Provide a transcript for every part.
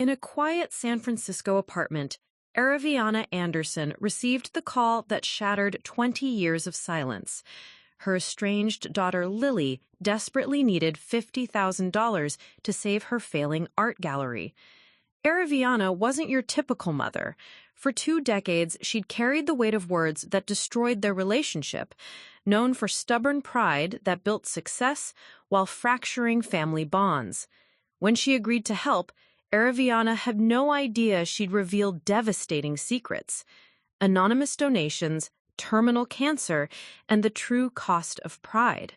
In a quiet San Francisco apartment, Araviana Anderson received the call that shattered 20 years of silence. Her estranged daughter Lily desperately needed $50,000 to save her failing art gallery. Araviana wasn't your typical mother. For 2 decades, she'd carried the weight of words that destroyed their relationship, known for stubborn pride that built success while fracturing family bonds. When she agreed to help, Araviana had no idea she'd reveal devastating secrets: anonymous donations, terminal cancer, and the true cost of pride.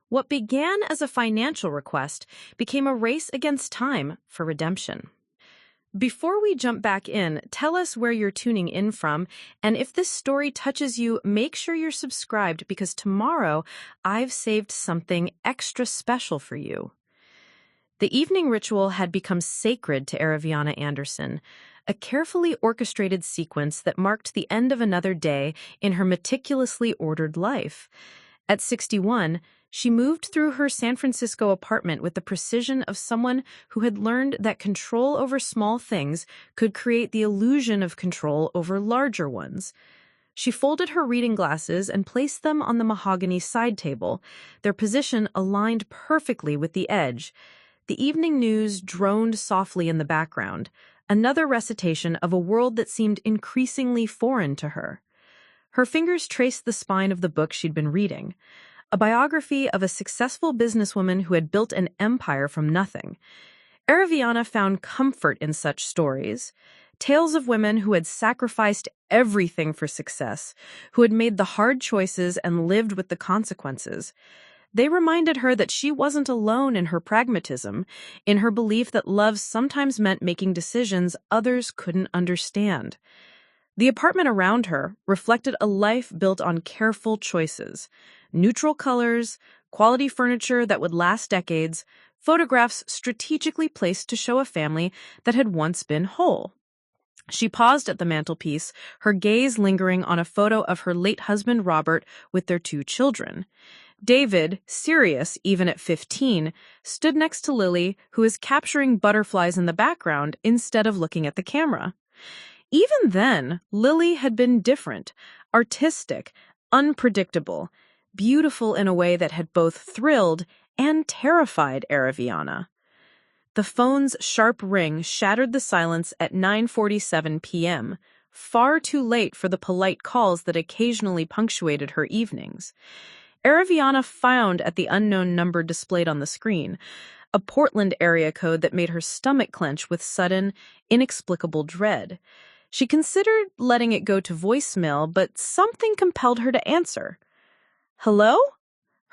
What began as a financial request became a race against time for redemption. Before we jump back in, tell us where you're tuning in from, and if this story touches you, make sure you're subscribed because tomorrow I've saved something extra special for you. The evening ritual had become sacred to Araviana Anderson, a carefully orchestrated sequence that marked the end of another day in her meticulously ordered life. At 61, she moved through her San Francisco apartment with the precision of someone who had learned that control over small things could create the illusion of control over larger ones. She folded her reading glasses and placed them on the mahogany side table, their position aligned perfectly with the edge. The evening news droned softly in the background, another recitation of a world that seemed increasingly foreign to her. Her fingers traced the spine of the book she'd been reading, a biography of a successful businesswoman who had built an empire from nothing. Araviana found comfort in such stories, tales of women who had sacrificed everything for success, who had made the hard choices and lived with the consequences. They reminded her that she wasn't alone in her pragmatism, in her belief that love sometimes meant making decisions others couldn't understand. The apartment around her reflected a life built on careful choices: neutral colors, quality furniture that would last decades, photographs strategically placed to show a family that had once been whole. She paused at the mantelpiece, her gaze lingering on a photo of her late husband Robert with their 2 children. David, serious even at 15, stood next to Lily, who was capturing butterflies in the background instead of looking at the camera. Even then, Lily had been different, artistic, unpredictable, beautiful in a way that had both thrilled and terrified Araviana. The phone's sharp ring shattered the silence at 9:47 p.m., far too late for the polite calls that occasionally punctuated her evenings. Araviana found at the unknown number displayed on the screen, a Portland area code that made her stomach clench with sudden, inexplicable dread. She considered letting it go to voicemail, but something compelled her to answer. "Hello?"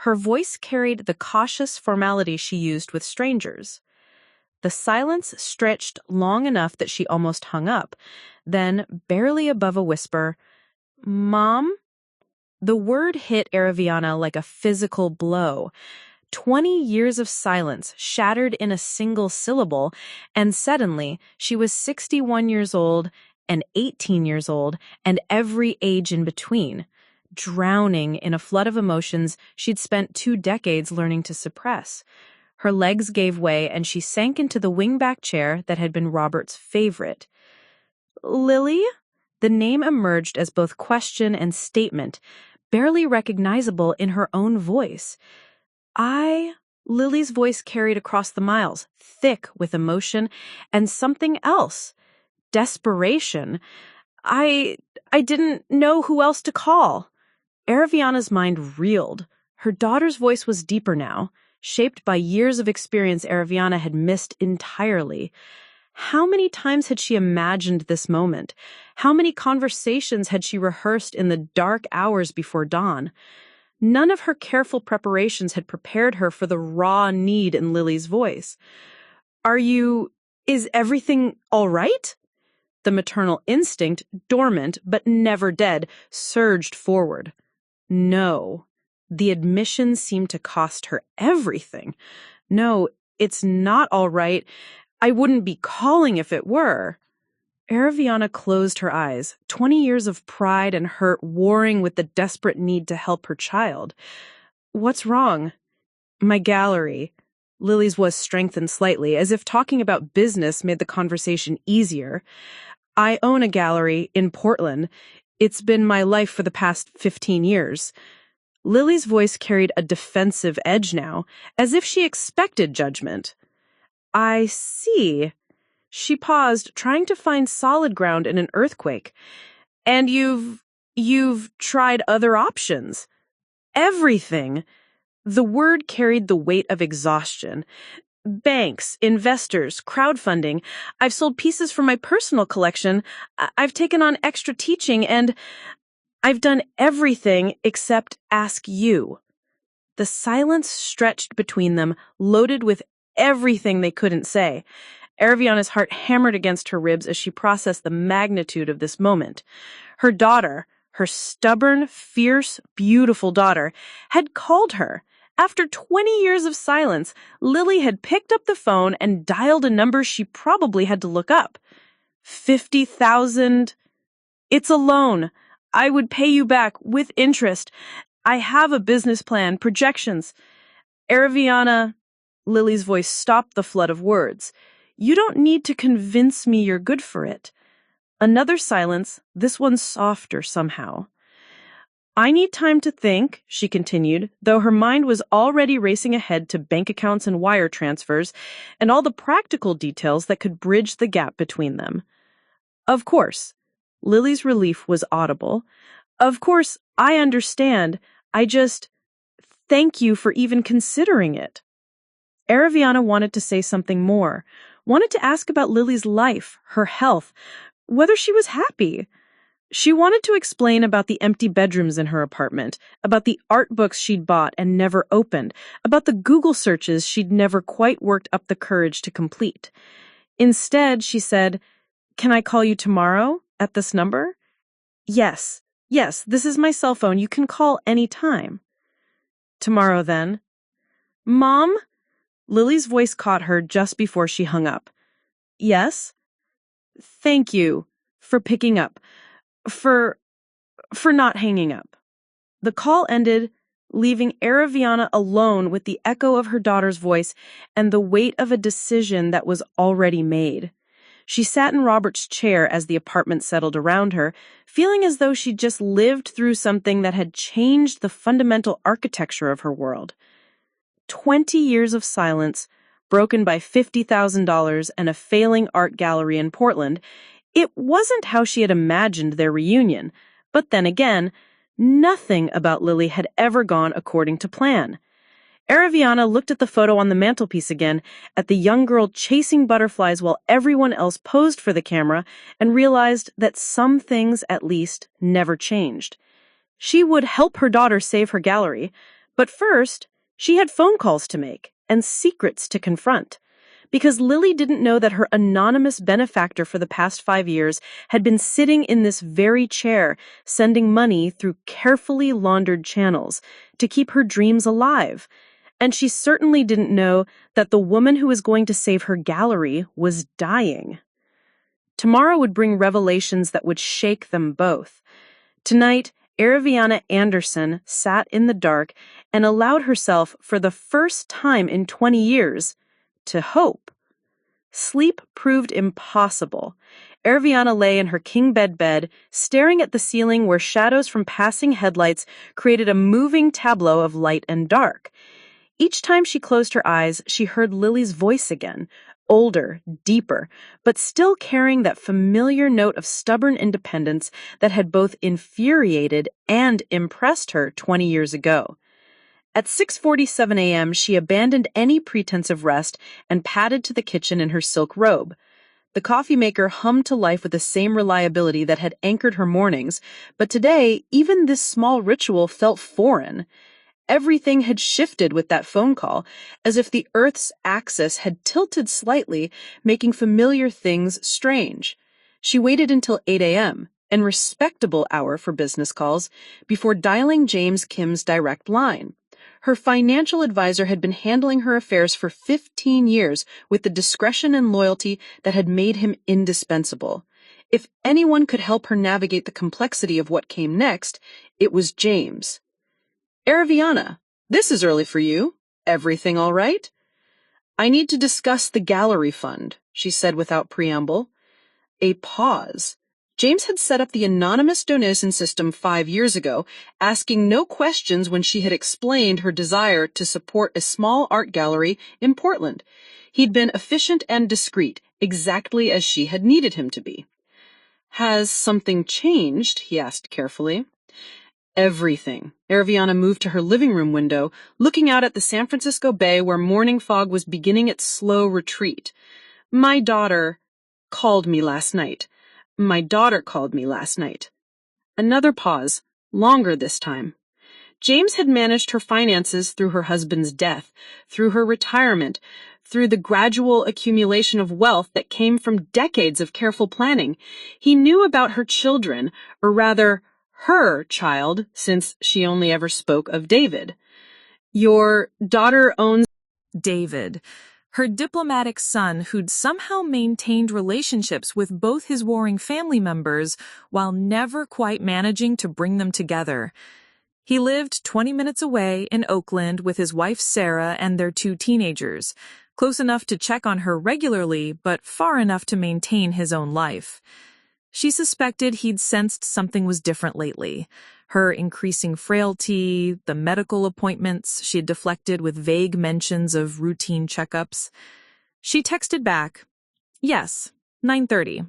Her voice carried the cautious formality she used with strangers. The silence stretched long enough that she almost hung up. Then, barely above a whisper, "Mom?" The word hit Araviana like a physical blow. 20 years of silence shattered in a single syllable, and suddenly she was 61 years old and 18 years old and every age in between, drowning in a flood of emotions she'd spent 2 decades learning to suppress. Her legs gave way and she sank into the wingback chair that had been Robert's favorite. "Lily?" The name emerged as both question and statement, barely recognizable in her own voice. Lily's voice carried across the miles, thick with emotion and something else. Desperation. I didn't know who else to call." Araviana's mind reeled. Her daughter's voice was deeper now, shaped by years of experience Araviana had missed entirely. How many times had she imagined this moment? How many conversations had she rehearsed in the dark hours before dawn? None of her careful preparations had prepared her for the raw need in Lily's voice. Is everything all right?" The maternal instinct, dormant but never dead, surged forward. No. The admission seemed to cost her everything. "No, it's not all right. I wouldn't be calling if it were." Araviana closed her eyes, 20 years of pride and hurt warring with the desperate need to help her child. "What's wrong?" "My gallery." Lily's voice strengthened slightly, as if talking about business made the conversation easier. I own a gallery in Portland. It's been my life for the past 15 years. Lily's voice carried a defensive edge now, as if she expected judgment. I see. She paused, trying to find solid ground in an earthquake. And you've tried other options. Everything. The word carried the weight of exhaustion. Banks, investors, crowdfunding. I've sold pieces from my personal collection. I've taken on extra teaching, and I've done everything except ask you. The silence stretched between them, loaded with everything they couldn't say. Araviana's heart hammered against her ribs as she processed the magnitude of this moment. Her daughter, her stubborn, fierce, beautiful daughter, had called her. After 20 years of silence, Lily had picked up the phone and dialed a number she probably had to look up. 50,000. It's a loan. I would pay you back with interest. I have a business plan, projections. Araviana, Lily's voice stopped the flood of words. You don't need to convince me you're good for it. Another silence, this one softer somehow. I need time to think, she continued, though her mind was already racing ahead to bank accounts and wire transfers and all the practical details that could bridge the gap between them. Of course. Lily's relief was audible. Of course, I understand. Thank you for even considering it. Araviana wanted to say something more, wanted to ask about Lily's life, her health, whether she was happy. She wanted to explain about the empty bedrooms in her apartment, about the art books she'd bought and never opened, about the Google searches she'd never quite worked up the courage to complete. Instead, she said, "Can I call you tomorrow at this number?" Yes, this is my cell phone. You can call any time. Tomorrow, then. Mom? Lily's voice caught her just before she hung up. Yes? Thank you for picking up. For not hanging up. The call ended, leaving Araviana alone with the echo of her daughter's voice and the weight of a decision that was already made. She sat in Robert's chair as the apartment settled around her, feeling as though she'd just lived through something that had changed the fundamental architecture of her world. 20 years of silence, broken by $50,000 and a failing art gallery in Portland. It wasn't how she had imagined their reunion, but then again, nothing about Lily had ever gone according to plan. Araviana looked at the photo on the mantelpiece again, at the young girl chasing butterflies while everyone else posed for the camera, and realized that some things, at least, never changed. She would help her daughter save her gallery, but first, she had phone calls to make and secrets to confront. Because Lily didn't know that her anonymous benefactor for the past 5 years had been sitting in this very chair, sending money through carefully laundered channels to keep her dreams alive. And she certainly didn't know that the woman who was going to save her gallery was dying. Tomorrow would bring revelations that would shake them both. Tonight, Araviana Anderson sat in the dark and allowed herself, for the first time in 20 years, to hope. Sleep proved impossible. Araviana lay in her king bed, staring at the ceiling where shadows from passing headlights created a moving tableau of light and dark. Each time she closed her eyes, she heard Lily's voice again, older, deeper, but still carrying that familiar note of stubborn independence that had both infuriated and impressed her 20 years ago. At 6:47 a.m., she abandoned any pretense of rest and padded to the kitchen in her silk robe. The coffee maker hummed to life with the same reliability that had anchored her mornings, but today, even this small ritual felt foreign. Everything had shifted with that phone call, as if the Earth's axis had tilted slightly, making familiar things strange. She waited until 8 a.m., a respectable hour for business calls, before dialing James Kim's direct line. Her financial advisor had been handling her affairs for 15 years with the discretion and loyalty that had made him indispensable. If anyone could help her navigate the complexity of what came next, it was James. Araviana, this is early for you. Everything all right? I need to discuss the gallery fund, she said without preamble. A pause. James had set up the anonymous donation system 5 years ago, asking no questions when she had explained her desire to support a small art gallery in Portland. He'd been efficient and discreet, exactly as she had needed him to be. Has something changed? He asked carefully. Everything. Araviana moved to her living room window, looking out at the San Francisco Bay where morning fog was beginning its slow retreat. My daughter called me last night. Another pause, longer this time. James had managed her finances through her husband's death, through her retirement, through the gradual accumulation of wealth that came from decades of careful planning. He knew about her children, or rather, her child, since she only ever spoke of David. Your daughter owns David, her diplomatic son who'd somehow maintained relationships with both his warring family members while never quite managing to bring them together. He lived 20 minutes away in Oakland with his wife Sarah and their 2 teenagers, close enough to check on her regularly, but far enough to maintain his own life. She suspected he'd sensed something was different lately. Her increasing frailty, the medical appointments she had deflected with vague mentions of routine checkups. She texted back, "Yes, 9:30.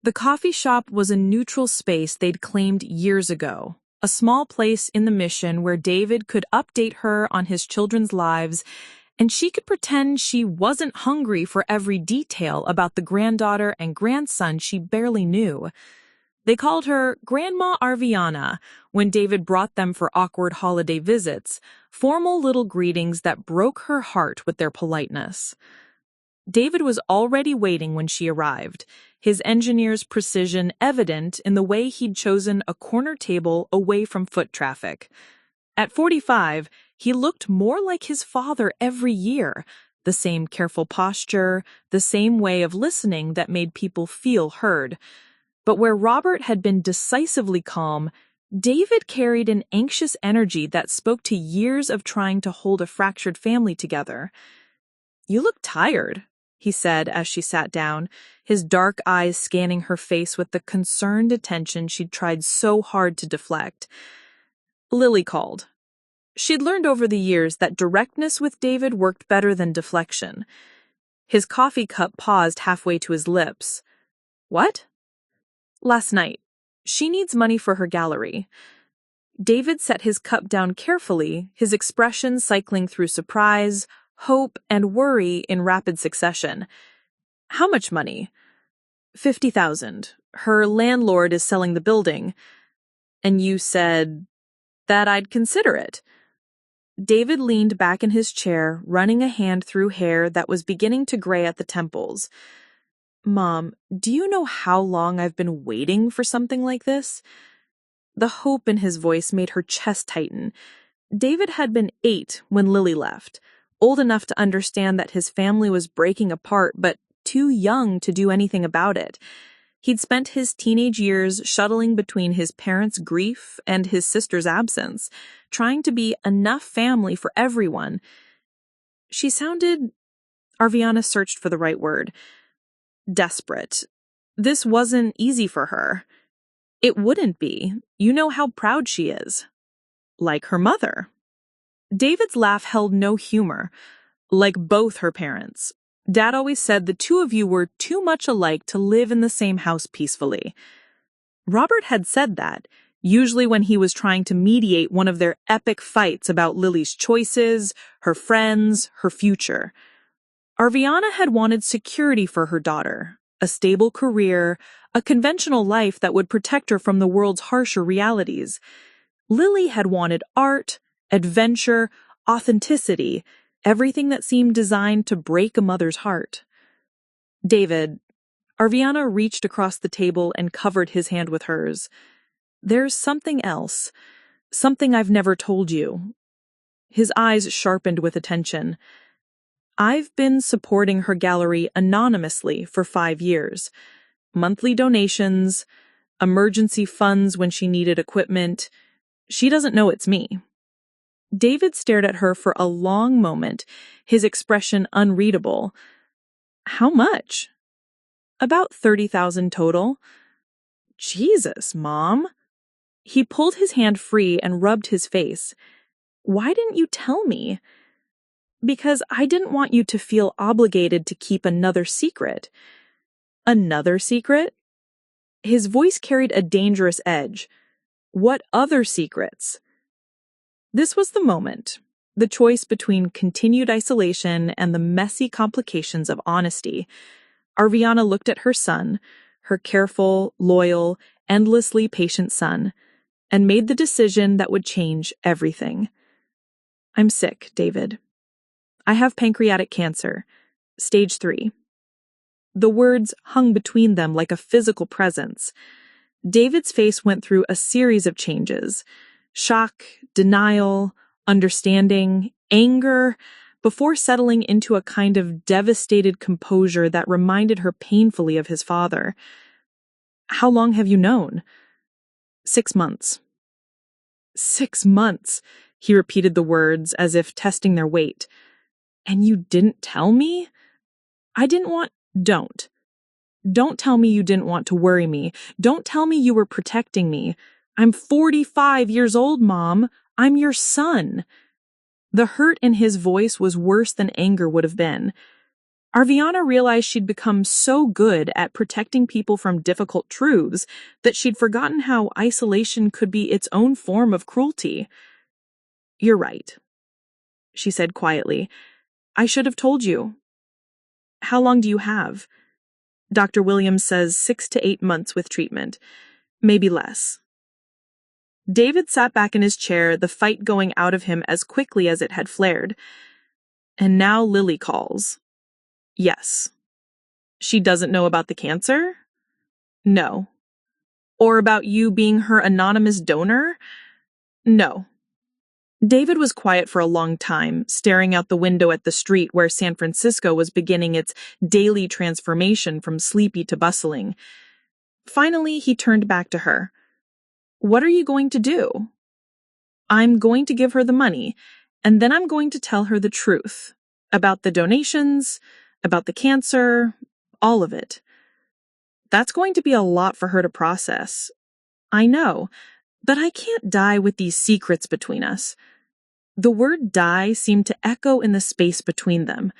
The coffee shop was a neutral space they'd claimed years ago, a small place in the Mission where David could update her on his children's lives, and she could pretend she wasn't hungry for every detail about the granddaughter and grandson she barely knew. They called her Grandma Arviana when David brought them for awkward holiday visits, formal little greetings that broke her heart with their politeness. David was already waiting when she arrived, his engineer's precision evident in the way he'd chosen a corner table away from foot traffic. At 45, he looked more like his father every year, the same careful posture, the same way of listening that made people feel heard. But where Robert had been decisively calm, David carried an anxious energy that spoke to years of trying to hold a fractured family together. "You look tired," he said as she sat down, his dark eyes scanning her face with the concerned attention she'd tried so hard to deflect. Lily called. She'd learned over the years that directness with David worked better than deflection. His coffee cup paused halfway to his lips. "What?" "Last night. She needs money for her gallery." David set his cup down carefully, his expression cycling through surprise, hope, and worry in rapid succession. "How much money?" "50,000. Her landlord is selling the building." "And you said that I'd consider it." David leaned back in his chair, running a hand through hair that was beginning to gray at the temples. "Mom, do you know how long I've been waiting for something like this?" The hope in his voice made her chest tighten. David had been 8 when Lily left, old enough to understand that his family was breaking apart, but too young to do anything about it. He'd spent his teenage years shuttling between his parents' grief and his sister's absence, trying to be enough family for everyone. She sounded, Arviana searched for the right word, desperate. This wasn't easy for her. It wouldn't be. You know how proud she is. Like her mother. David's laugh held no humor. Like both her parents. Dad always said the 2 of you were too much alike to live in the same house peacefully. Robert had said that, usually when he was trying to mediate one of their epic fights about Lily's choices, her friends, her future. Arviana had wanted security for her daughter, a stable career, a conventional life that would protect her from the world's harsher realities. Lily had wanted art, adventure, authenticity, everything that seemed designed to break a mother's heart. "David," Arviana reached across the table and covered his hand with hers. "There's something else. Something I've never told you." His eyes sharpened with attention. "I've been supporting her gallery anonymously for 5 years. Monthly donations, emergency funds when she needed equipment. She doesn't know it's me." David stared at her for a long moment, his expression unreadable. How much? About 30,000 total. Jesus, Mom. He pulled his hand free and rubbed his face. Why didn't you tell me? Because I didn't want you to feel obligated to keep another secret. Another secret? His voice carried a dangerous edge. What other secrets? This was the moment, the choice between continued isolation and the messy complications of honesty. Arviana looked at her son, her careful, loyal, endlessly patient son, and made the decision that would change everything. I'm sick, David. I have pancreatic cancer, stage 3. The words hung between them like a physical presence. David's face went through a series of changes: shock, denial, understanding, anger, before settling into a kind of devastated composure that reminded her painfully of his father. How long have you known? 6 months. 6 months, he repeated the words as if testing their weight. And you didn't tell me? I didn't want... Don't. Don't tell me you didn't want to worry me. Don't tell me you were protecting me. I'm 45 years old, Mom. I'm your son. The hurt in his voice was worse than anger would have been. Arviana realized she'd become so good at protecting people from difficult truths that she'd forgotten how isolation could be its own form of cruelty. You're right, she said quietly. I should have told you. How long do you have? Dr. Williams says 6 to 8 months with treatment, maybe less. David sat back in his chair, the fight going out of him as quickly as it had flared. And now Lily calls. Yes. She doesn't know about the cancer? No. Or about you being her anonymous donor? No. David was quiet for a long time, staring out the window at the street where San Francisco was beginning its daily transformation from sleepy to bustling. Finally, he turned back to her. What are you going to do? I'm going to give her the money, and then I'm going to tell her the truth. About the donations, about the cancer, all of it. That's going to be a lot for her to process. I know, but I can't die with these secrets between us. The word die seemed to echo in the space between them.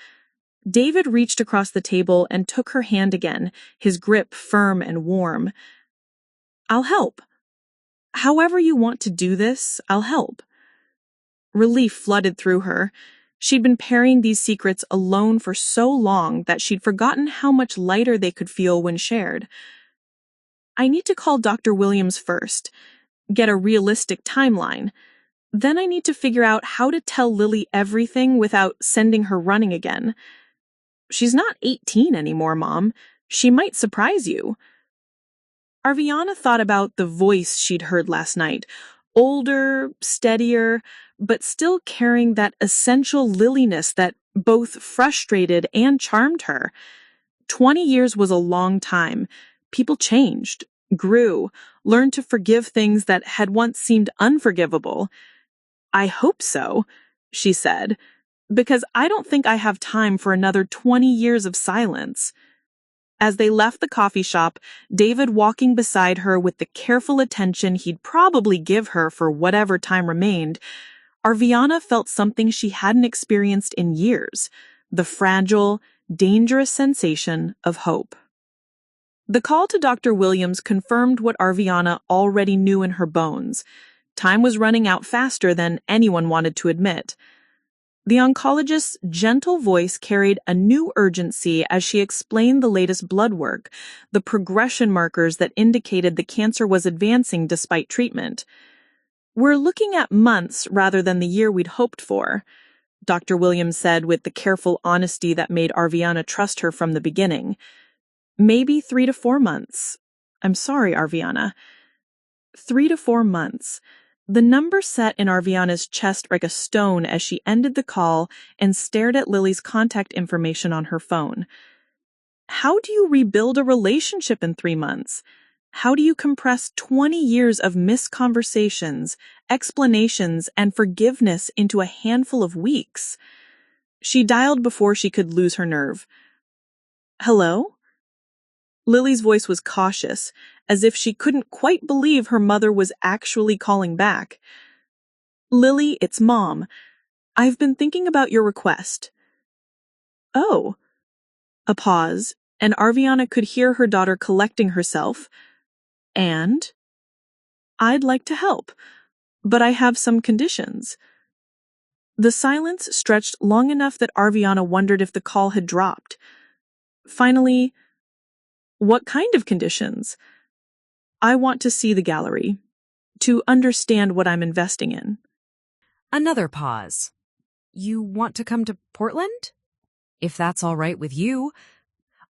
David reached across the table and took her hand again, his grip firm and warm. I'll help. However you want to do this, I'll help. Relief flooded through her. She'd been carrying these secrets alone for so long that she'd forgotten how much lighter they could feel when shared. I need to call Dr. Williams first, get a realistic timeline. Then I need to figure out how to tell Lily everything without sending her running again. She's not 18 anymore, Mom. She might surprise you. Arviana thought about the voice she'd heard last night. Older, steadier, but still carrying that essential Liliness that both frustrated and charmed her. 20 years was a long time. People changed, grew, learned to forgive things that had once seemed unforgivable. I hope so, she said, because I don't think I have time for another 20 years of silence. As they left the coffee shop, David walking beside her with the careful attention he'd probably give her for whatever time remained, Arviana felt something she hadn't experienced in years, the fragile, dangerous sensation of hope. The call to Dr. Williams confirmed what Arviana already knew in her bones. Time was running out faster than anyone wanted to admit. The oncologist's gentle voice carried a new urgency as she explained the latest blood work, the progression markers that indicated the cancer was advancing despite treatment. We're looking at months rather than the year we'd hoped for, Dr. Williams said with the careful honesty that made Arviana trust her from the beginning. Maybe 3 to 4 months. I'm sorry, Arviana. 3 to 4 months. The number set in Arviana's chest like a stone as she ended the call and stared at Lily's contact information on her phone. How do you rebuild a relationship in 3 months? How do you compress 20 years of misconversations, explanations, and forgiveness into a handful of weeks? She dialed before she could lose her nerve. Hello? Lily's voice was cautious, as if she couldn't quite believe her mother was actually calling back. Lily, it's Mom. I've been thinking about your request. Oh. A pause, and Arviana could hear her daughter collecting herself. And? I'd like to help, but I have some conditions. The silence stretched long enough that Arviana wondered if the call had dropped. Finally, what kind of conditions? I want to see the gallery, to understand what I'm investing in. Another pause. You want to come to Portland? If that's all right with you.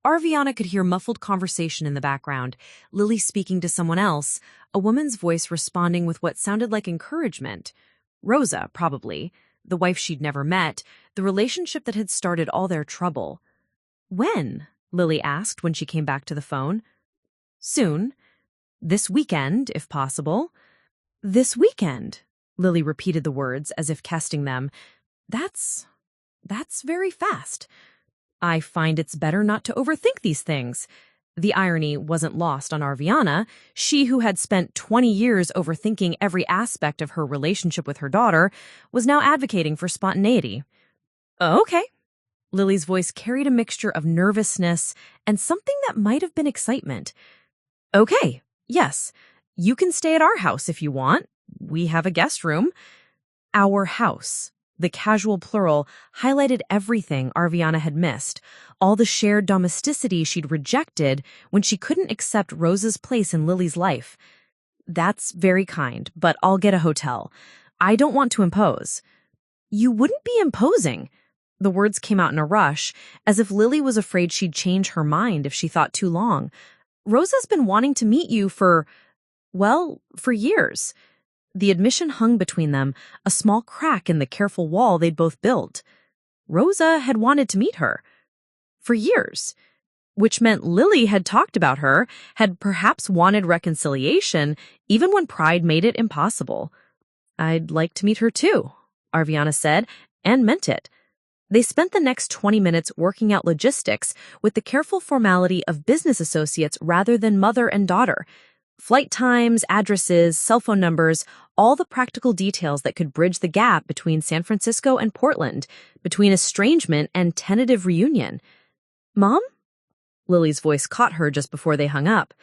Arviana could hear muffled conversation in the background, Lily speaking to someone else, a woman's voice responding with what sounded like encouragement. Rosa, probably, the wife she'd never met, the relationship that had started all their trouble. When? Lily asked when she came back to the phone. Soon. This weekend, if possible. This weekend, Lily repeated the words as if casting them. That's very fast. I find it's better not to overthink these things. The irony wasn't lost on Arviana, she who had spent 20 years overthinking every aspect of her relationship with her daughter, was now advocating for spontaneity. Okay. Lily's voice carried a mixture of nervousness and something that might have been excitement. Okay, yes, you can stay at our house if you want. We have a guest room. Our house. The casual plural highlighted everything Arviana had missed, all the shared domesticity she'd rejected when she couldn't accept Rosa's place in Lily's life. That's very kind, but I'll get a hotel. I don't want to impose. You wouldn't be imposing. The words came out in a rush, as if Lily was afraid she'd change her mind if she thought too long. Rosa's been wanting to meet you for years. The admission hung between them, a small crack in the careful wall they'd both built. Rosa had wanted to meet her. For years. Which meant Lily had talked about her, had perhaps wanted reconciliation, even when pride made it impossible. I'd like to meet her too, Arviana said, and meant it. They spent the next 20 minutes working out logistics with the careful formality of business associates rather than mother and daughter. Flight times, addresses, cell phone numbers, all the practical details that could bridge the gap between San Francisco and Portland, between estrangement and tentative reunion. Mom? Lily's voice caught her just before they hung up.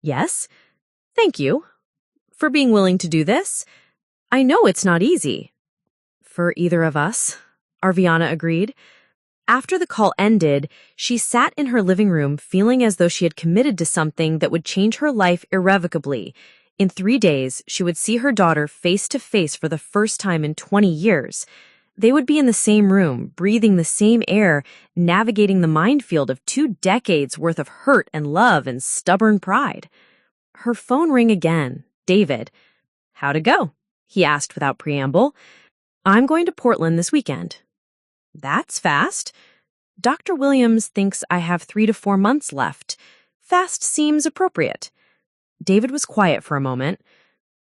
Yes? Thank you. For being willing to do this. I know it's not easy. For either of us, Arviana agreed. After the call ended, she sat in her living room feeling as though she had committed to something that would change her life irrevocably. In 3 days, she would see her daughter face to face for the first time in 20 years. They would be in the same room, breathing the same air, navigating the minefield of 2 decades worth of hurt and love and stubborn pride. Her phone rang again. David. How'd it go? He asked without preamble. I'm going to Portland this weekend. That's fast. Dr. Williams thinks I have 3 to 4 months left. Fast seems appropriate. David was quiet for a moment.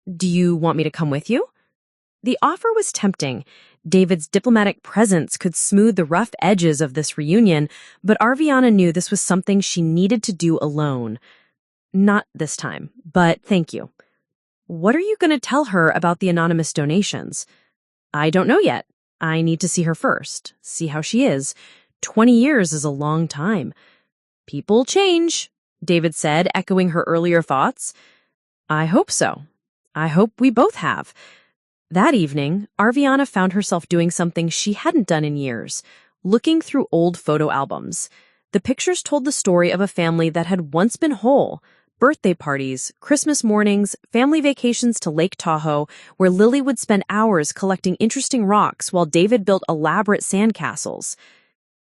Do you want me to come with you? The offer was tempting. David's diplomatic presence could smooth the rough edges of this reunion, but Arviana knew this was something she needed to do alone. Not this time, but thank you. What are you going to tell her about the anonymous donations? I don't know yet. I need to see her first, see how she is. 20 years is a long time. People change, David said, echoing her earlier thoughts. I hope so. I hope we both have. That evening, Arviana found herself doing something she hadn't done in years, looking through old photo albums. The pictures told the story of a family that had once been whole. Birthday parties, Christmas mornings, family vacations to Lake Tahoe, where Lily would spend hours collecting interesting rocks while David built elaborate sandcastles.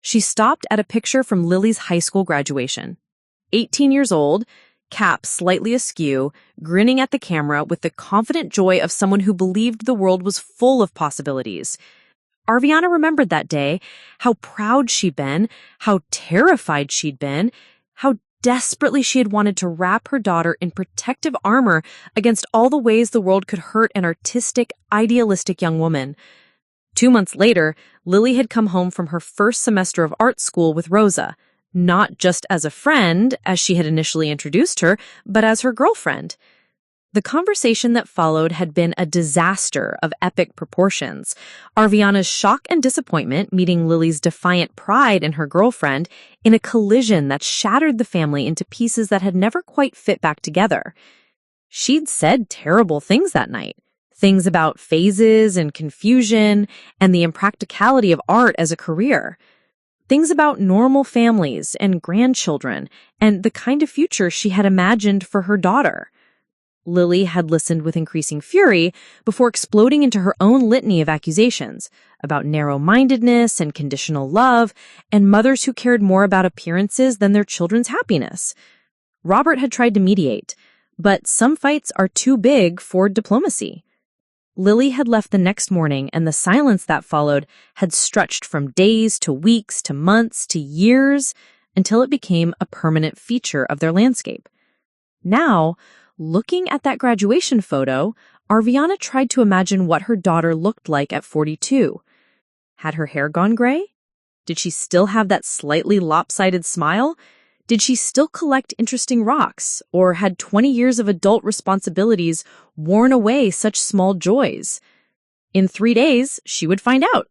She stopped at a picture from Lily's high school graduation. 18 years old, cap slightly askew, grinning at the camera with the confident joy of someone who believed the world was full of possibilities. Arviana remembered that day, how proud she'd been, how terrified she'd been, how desperately she had wanted to wrap her daughter in protective armor against all the ways the world could hurt an artistic, idealistic young woman. 2 months later, Lily had come home from her first semester of art school with Rosa, not just as a friend, as she had initially introduced her, but as her girlfriend. The conversation that followed had been a disaster of epic proportions. Arviana's shock and disappointment meeting Lily's defiant pride in her girlfriend in a collision that shattered the family into pieces that had never quite fit back together. She'd said terrible things that night. Things about phases and confusion and the impracticality of art as a career. Things about normal families and grandchildren and the kind of future she had imagined for her daughter. Lily had listened with increasing fury before exploding into her own litany of accusations about narrow-mindedness and conditional love and mothers who cared more about appearances than their children's happiness. Robert had tried to mediate, but some fights are too big for diplomacy. Lily had left the next morning, and the silence that followed had stretched from days to weeks to months to years until it became a permanent feature of their landscape. Now, looking at that graduation photo, Arviana tried to imagine what her daughter looked like at 42. Had her hair gone gray? Did she still have that slightly lopsided smile? Did she still collect interesting rocks, or had 20 years of adult responsibilities worn away such small joys? In 3 days, she would find out.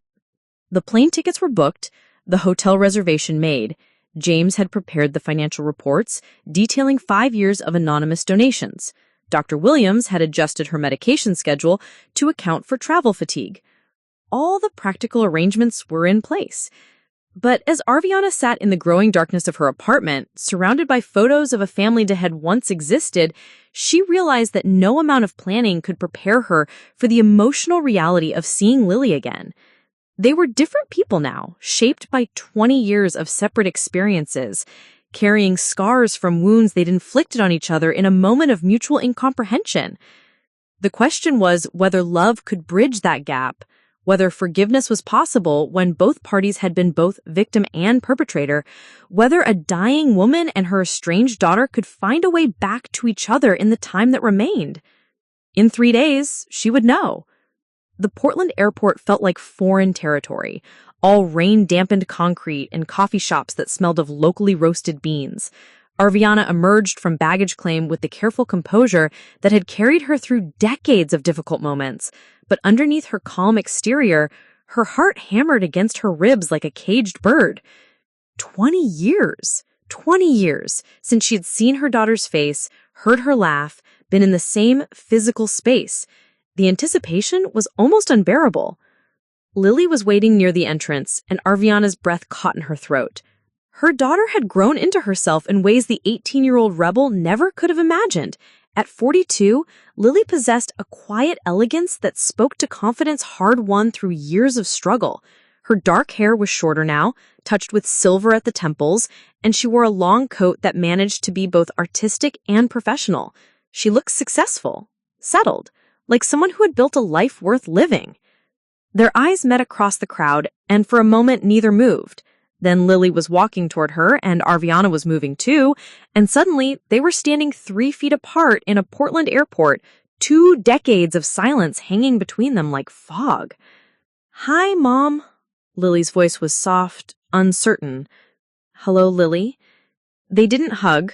The plane tickets were booked, the hotel reservation made. James had prepared the financial reports, detailing 5 years of anonymous donations. Dr. Williams had adjusted her medication schedule to account for travel fatigue. All the practical arrangements were in place. But as Arviana sat in the growing darkness of her apartment, surrounded by photos of a family that had once existed, she realized that no amount of planning could prepare her for the emotional reality of seeing Lily again. They were different people now, shaped by 20 years of separate experiences, carrying scars from wounds they'd inflicted on each other in a moment of mutual incomprehension. The question was whether love could bridge that gap, whether forgiveness was possible when both parties had been both victim and perpetrator, whether a dying woman and her estranged daughter could find a way back to each other in the time that remained. In 3 days, she would know. The Portland airport felt like foreign territory, all rain-dampened concrete and coffee shops that smelled of locally roasted beans. Arviana emerged from baggage claim with the careful composure that had carried her through decades of difficult moments, but underneath her calm exterior, her heart hammered against her ribs like a caged bird. 20 years since she had seen her daughter's face, heard her laugh, been in the same physical space. The anticipation was almost unbearable. Lily was waiting near the entrance, and Arviana's breath caught in her throat. Her daughter had grown into herself in ways the 18-year-old rebel never could have imagined. At 42, Lily possessed a quiet elegance that spoke to confidence hard-won through years of struggle. Her dark hair was shorter now, touched with silver at the temples, and she wore a long coat that managed to be both artistic and professional. She looked successful, settled, like someone who had built a life worth living. Their eyes met across the crowd, and for a moment neither moved. Then Lily was walking toward her, and Arviana was moving too, and suddenly they were standing 3 feet apart in a Portland airport, 2 decades of silence hanging between them like fog. "Hi, Mom." Lily's voice was soft, uncertain. "Hello, Lily." They didn't hug.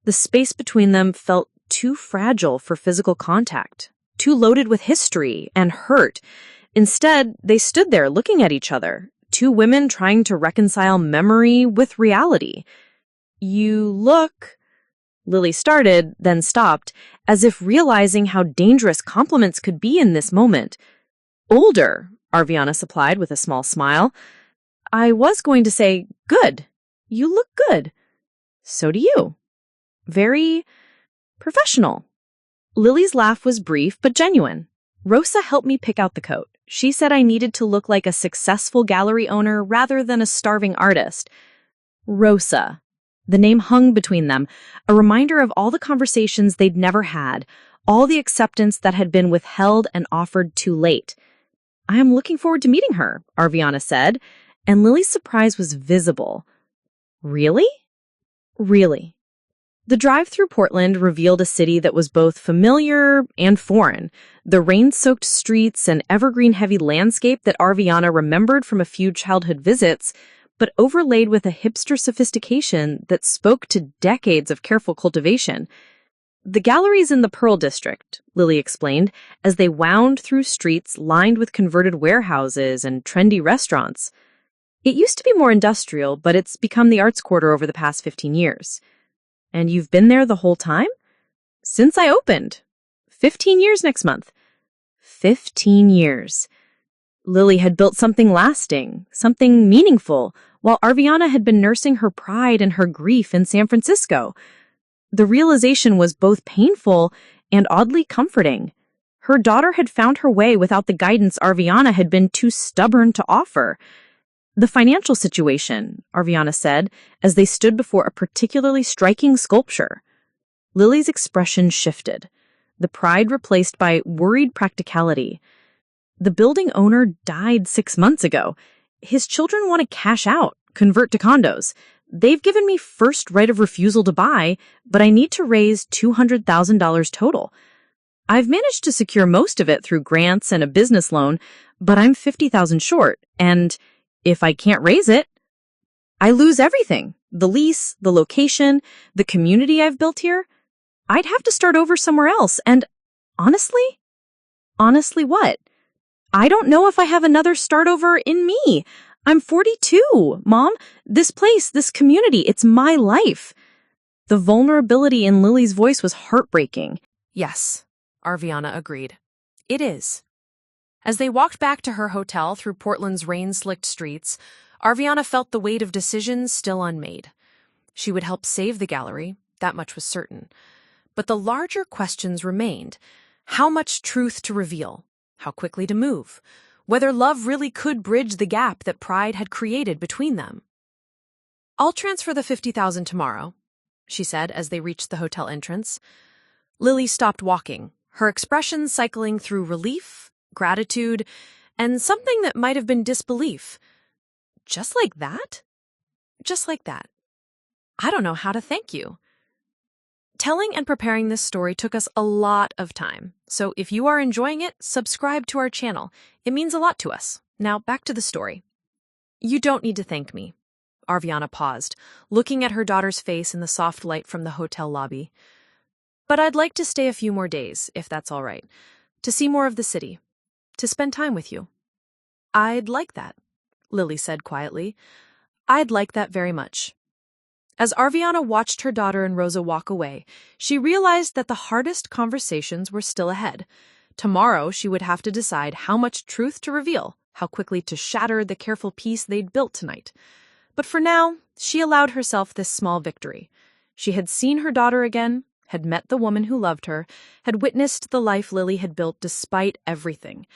The space between them felt too fragile for physical contact, too loaded with history and hurt. Instead, they stood there looking at each other, 2 women trying to reconcile memory with reality. "You look," Lily started, then stopped, as if realizing how dangerous compliments could be in this moment. "Older," Arviana supplied with a small smile. "I was going to say, good. You look good." "So do you." "Very professional." Lily's laugh was brief but genuine. "Rosa helped me pick out the coat. She said I needed to look like a successful gallery owner rather than a starving artist." Rosa. The name hung between them, a reminder of all the conversations they'd never had, all the acceptance that had been withheld and offered too late. "I am looking forward to meeting her," Arviana said, and Lily's surprise was visible. "Really?" "Really. The drive through Portland revealed a city that was both familiar and foreign. The rain-soaked streets and evergreen-heavy landscape that Arviana remembered from a few childhood visits, but overlaid with a hipster sophistication that spoke to decades of careful cultivation. The gallery's in the Pearl District, Lily explained, as they wound through streets lined with converted warehouses and trendy restaurants. It used to be more industrial, but it's become the arts quarter over the past 15 years. And you've been there the whole time? Since I opened. 15 years next month. 15 years. Lily had built something lasting, something meaningful, while Arviana had been nursing her pride and her grief in San Francisco. The realization was both painful and oddly comforting. Her daughter had found her way without the guidance Arviana had been too stubborn to offer. The financial situation, Arviana said, as they stood before a particularly striking sculpture. Lily's expression shifted, the pride replaced by worried practicality. The building owner died 6 months ago. His children want to cash out, convert to condos. They've given me first right of refusal to buy, but I need to raise $200,000 total. I've managed to secure most of it through grants and a business loan, but I'm $50,000 short, and if I can't raise it, I lose everything. The lease, the location, the community I've built here. I'd have to start over somewhere else, and honestly what? I don't know if I have another start over in me. I'm 42, Mom. This place, this community, it's my life. The vulnerability in Lily's voice was heartbreaking. Yes, Arviana agreed. It is. As they walked back to her hotel through Portland's rain-slicked streets, Arviana felt the weight of decisions still unmade. She would help save the gallery, that much was certain. But the larger questions remained. How much truth to reveal? How quickly to move? Whether love really could bridge the gap that pride had created between them. "I'll transfer the $50,000 tomorrow," she said as they reached the hotel entrance. Lily stopped walking, her expression cycling through relief, gratitude, and something that might have been disbelief. Just like that? Just like that. I don't know how to thank you. Telling and preparing this story took us a lot of time, so if you are enjoying it, subscribe to our channel. It means a lot to us. Now back to the story. "You don't need to thank me." Arviana paused, looking at her daughter's face in the soft light from the hotel lobby. "But I'd like to stay a few more days, if that's all right, to see more of the city. To spend time with you." "I'd like that," Lily said quietly. "I'd like that very much." As Arviana watched her daughter and Rosa walk away, she realized that the hardest conversations were still ahead. Tomorrow, she would have to decide how much truth to reveal, how quickly to shatter the careful peace they'd built tonight. But for now, she allowed herself this small victory. She had seen her daughter again, had met the woman who loved her, had witnessed the life Lily had built despite everything.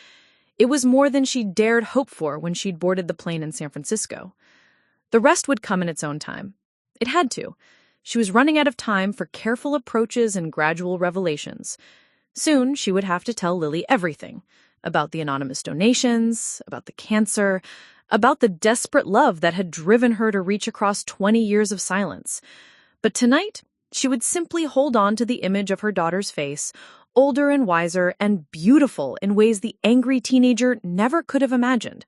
It was more than she dared hope for when she'd boarded the plane in San Francisco. The rest would come in its own time. It had to. She was running out of time for careful approaches and gradual revelations. Soon, she would have to tell Lily everything. About the anonymous donations, about the cancer, about the desperate love that had driven her to reach across 20 years of silence. But tonight, she would simply hold on to the image of her daughter's face, older and wiser and beautiful in ways the angry teenager never could have imagined.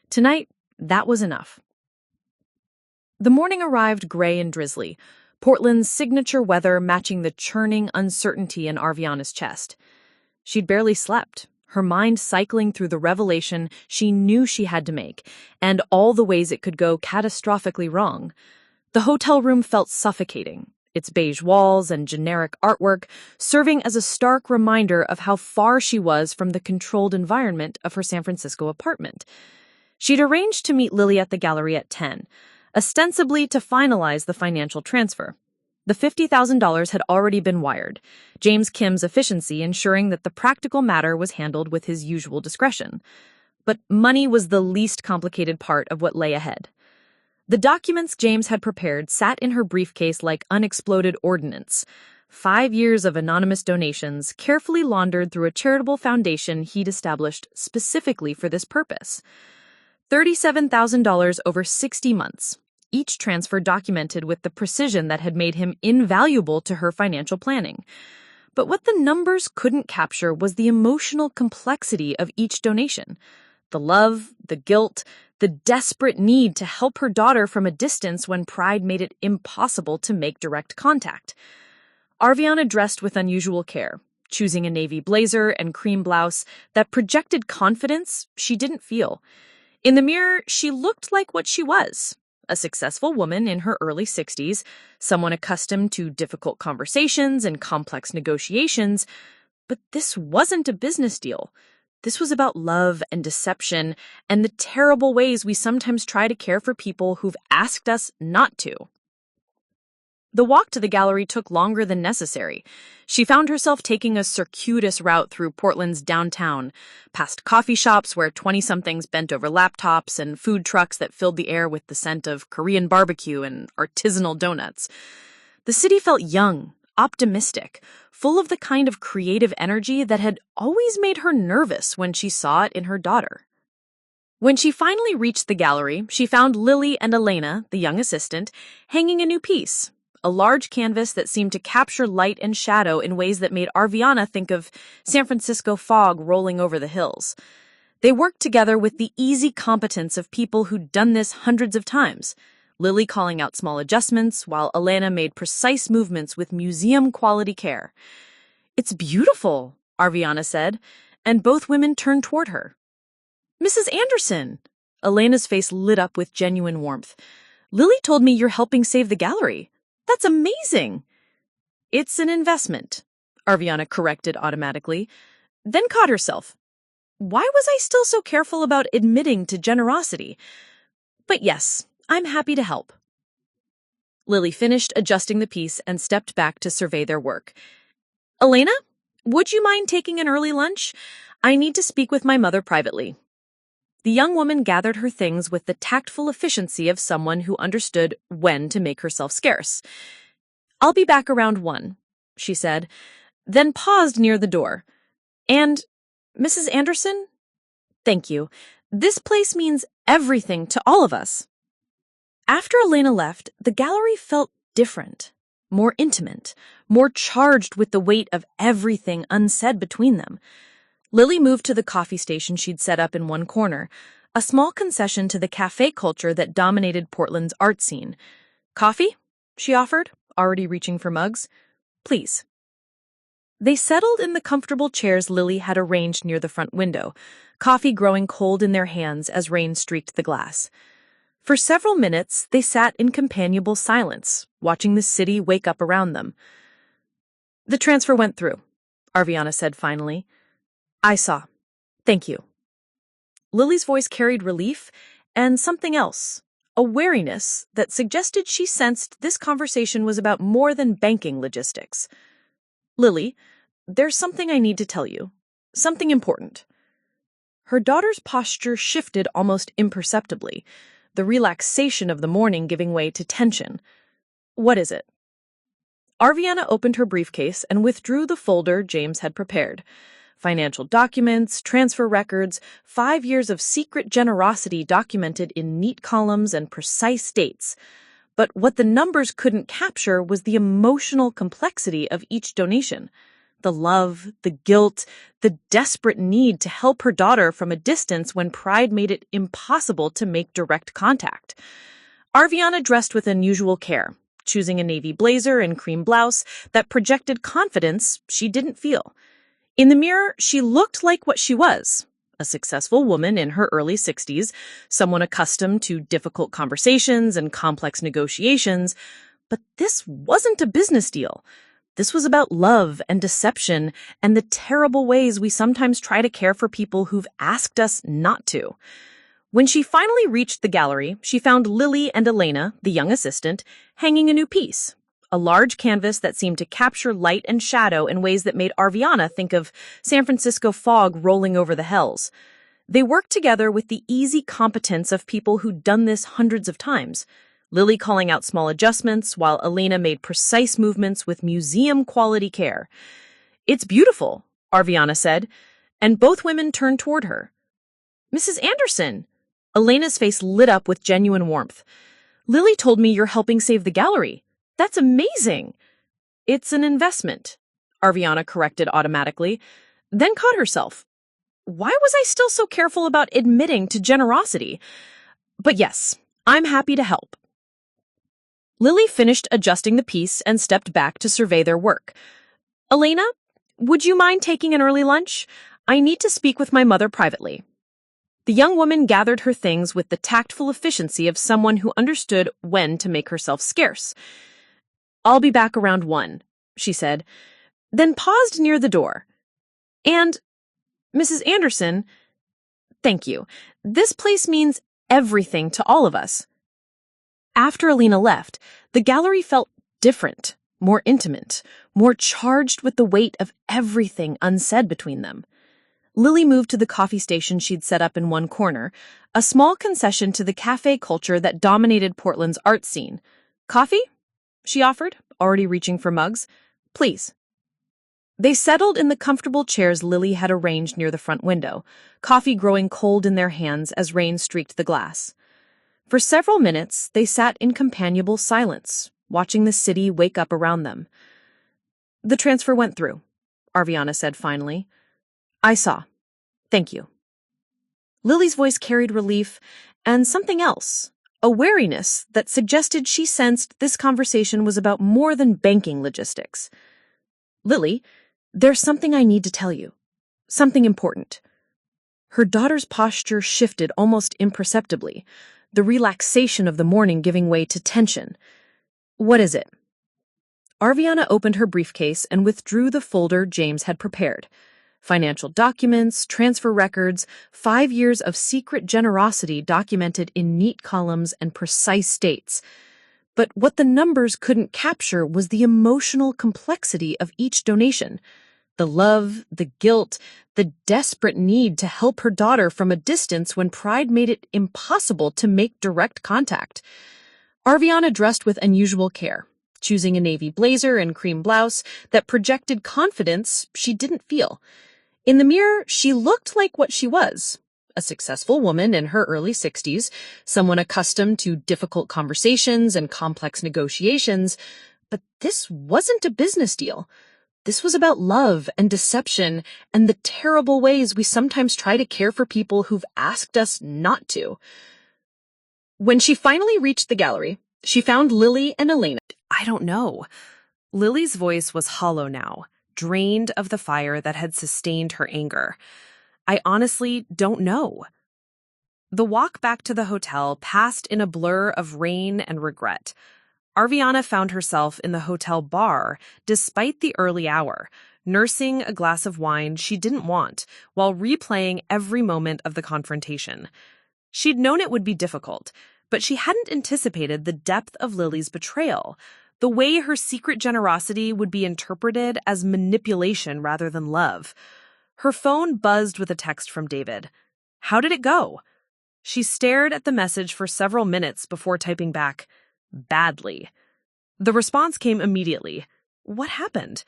Tonight, that was enough. The morning arrived gray and drizzly, Portland's signature weather matching the churning uncertainty in Arviana's chest. She'd barely slept, her mind cycling through the revelation she knew she had to make, and all the ways it could go catastrophically wrong. The hotel room felt suffocating, its beige walls and generic artwork serving as a stark reminder of how far she was from the controlled environment of her San Francisco apartment. She'd arranged to meet Lily at the gallery at 10, ostensibly to finalize the financial transfer. The $50,000 had already been wired, James Kim's efficiency ensuring that the practical matter was handled with his usual discretion. But money was the least complicated part of what lay ahead. The documents James had prepared sat in her briefcase like unexploded ordnance. 5 years of anonymous donations carefully laundered through a charitable foundation he'd established specifically for this purpose. $37,000 over 60 months. each transfer documented with the precision that had made him invaluable to her financial planning. But what the numbers couldn't capture was the emotional complexity of each donation. The love, the guilt, the desperate need to help her daughter from a distance when pride made it impossible to make direct contact. Arviana dressed with unusual care, choosing a navy blazer and cream blouse that projected confidence she didn't feel. In the mirror, she looked like what she was, a successful woman in her early 60s, someone accustomed to difficult conversations and complex negotiations. But this wasn't a business deal. This was about love and deception and the terrible ways we sometimes try to care for people who've asked us not to. The walk to the gallery took longer than necessary. She found herself taking a circuitous route through Portland's downtown, past coffee shops where 20-somethings bent over laptops and food trucks that filled the air with the scent of Korean barbecue and artisanal donuts. The city felt young, optimistic, full of the kind of creative energy that had always made her nervous when she saw it in her daughter. When she finally reached the gallery, she found Lily and Elena, the young assistant, hanging a new piece. A large canvas that seemed to capture light and shadow in ways that made Arviana think of San Francisco fog rolling over the hills. They worked together with the easy competence of people who'd done this hundreds of times, Lily calling out small adjustments while Elena made precise movements with museum-quality care. "It's beautiful," Arviana said, and both women turned toward her. "Mrs. Anderson!" Elena's face lit up with genuine warmth. "Lily told me you're helping save the gallery. That's amazing." "It's an investment," Arviana corrected automatically, then caught herself. Why was I still so careful about admitting to generosity? But yes, I'm happy to help. Lily finished adjusting the piece and stepped back to survey their work. "Elena, would you mind taking an early lunch? I need to speak with my mother privately." The young woman gathered her things with the tactful efficiency of someone who understood when to make herself scarce. "I'll be back around 1, she said, then paused near the door. "And, Mrs. Anderson? Thank you. This place means everything to all of us." After Elena left, the gallery felt different, more intimate, more charged with the weight of everything unsaid between them. Lily moved to the coffee station she'd set up in one corner, a small concession to the cafe culture that dominated Portland's art scene. "Coffee?" she offered, already reaching for mugs. "Please." They settled in the comfortable chairs Lily had arranged near the front window, coffee growing cold in their hands as rain streaked the glass. For several minutes, they sat in companionable silence, watching the city wake up around them. "The transfer went through," Arviana said finally. "I saw. Thank you." Lily's voice carried relief and something else, a wariness that suggested she sensed this conversation was about more than banking logistics. "Lily, there's something I need to tell you. Something important." Her daughter's posture shifted almost imperceptibly, the relaxation of the morning giving way to tension. "What is it?" Arviana opened her briefcase and withdrew the folder James had prepared. Financial documents, transfer records, 5 years of secret generosity documented in neat columns and precise dates. But what the numbers couldn't capture was the emotional complexity of each donation. The love, the guilt, the desperate need to help her daughter from a distance when pride made it impossible to make direct contact. Arviana dressed with unusual care, choosing a navy blazer and cream blouse that projected confidence she didn't feel. In the mirror, she looked like what she was, a successful woman in her early 60s, someone accustomed to difficult conversations and complex negotiations. But this wasn't a business deal. This was about love and deception and the terrible ways we sometimes try to care for people who've asked us not to. When she finally reached the gallery, she found Lily and Elena, the young assistant, hanging a new piece. A large canvas that seemed to capture light and shadow in ways that made Arviana think of San Francisco fog rolling over the hills. They worked together with the easy competence of people who'd done this hundreds of times, Lily calling out small adjustments while Elena made precise movements with museum-quality care. "It's beautiful," Arviana said, and both women turned toward her. "Mrs. Anderson!" Elena's face lit up with genuine warmth. Lily told me you're helping save the gallery. That's amazing. It's an investment, Arviana corrected automatically, then caught herself. Why was I still so careful about admitting to generosity? But yes, I'm happy to help. Lily finished adjusting the piece and stepped back to survey their work. Elena, would you mind taking an early lunch? I need to speak with my mother privately. The young woman gathered her things with the tactful efficiency of someone who understood when to make herself scarce. I'll be back around 1, she said, then paused near the door. And, Mrs. Anderson, thank you. This place means everything to all of us. After Alina left, the gallery felt different, more intimate, more charged with the weight of everything unsaid between them. Lily moved to the coffee station she'd set up in one corner, a small concession to the cafe culture that dominated Portland's art scene. Coffee? She offered, already reaching for mugs. Please. They settled in the comfortable chairs Lily had arranged near the front window, coffee growing cold in their hands as rain streaked the glass. For several minutes, they sat in companionable silence, watching the city wake up around them. The transfer went through, Arviana said finally. I saw. Thank you. Lily's voice carried relief and something else, a wariness that suggested she sensed this conversation was about more than banking logistics. Lily, there's something I need to tell you. Something important. Her daughter's posture shifted almost imperceptibly, the relaxation of the morning giving way to tension. What is it? Arviana opened her briefcase and withdrew the folder James had prepared. Financial documents, transfer records, 5 years of secret generosity documented in neat columns and precise dates. But what the numbers couldn't capture was the emotional complexity of each donation. The love, the guilt, the desperate need to help her daughter from a distance when pride made it impossible to make direct contact. Arviana dressed with unusual care, choosing a navy blazer and cream blouse that projected confidence she didn't feel. In the mirror, she looked like what she was, a successful woman in her early 60s, someone accustomed to difficult conversations and complex negotiations. But this wasn't a business deal. This was about love and deception and the terrible ways we sometimes try to care for people who've asked us not to. When she finally reached the gallery, she found Lily and Elena. I don't know. Lily's voice was hollow now, drained of the fire that had sustained her anger. I honestly don't know. The walk back to the hotel passed in a blur of rain and regret. Arviana found herself in the hotel bar despite the early hour, nursing a glass of wine she didn't want while replaying every moment of the confrontation. She'd known it would be difficult, but she hadn't anticipated the depth of Lily's betrayal, the way her secret generosity would be interpreted as manipulation rather than love. Her phone buzzed with a text from David. How did it go? She stared at the message for several minutes before typing back, badly. The response came immediately. What happened?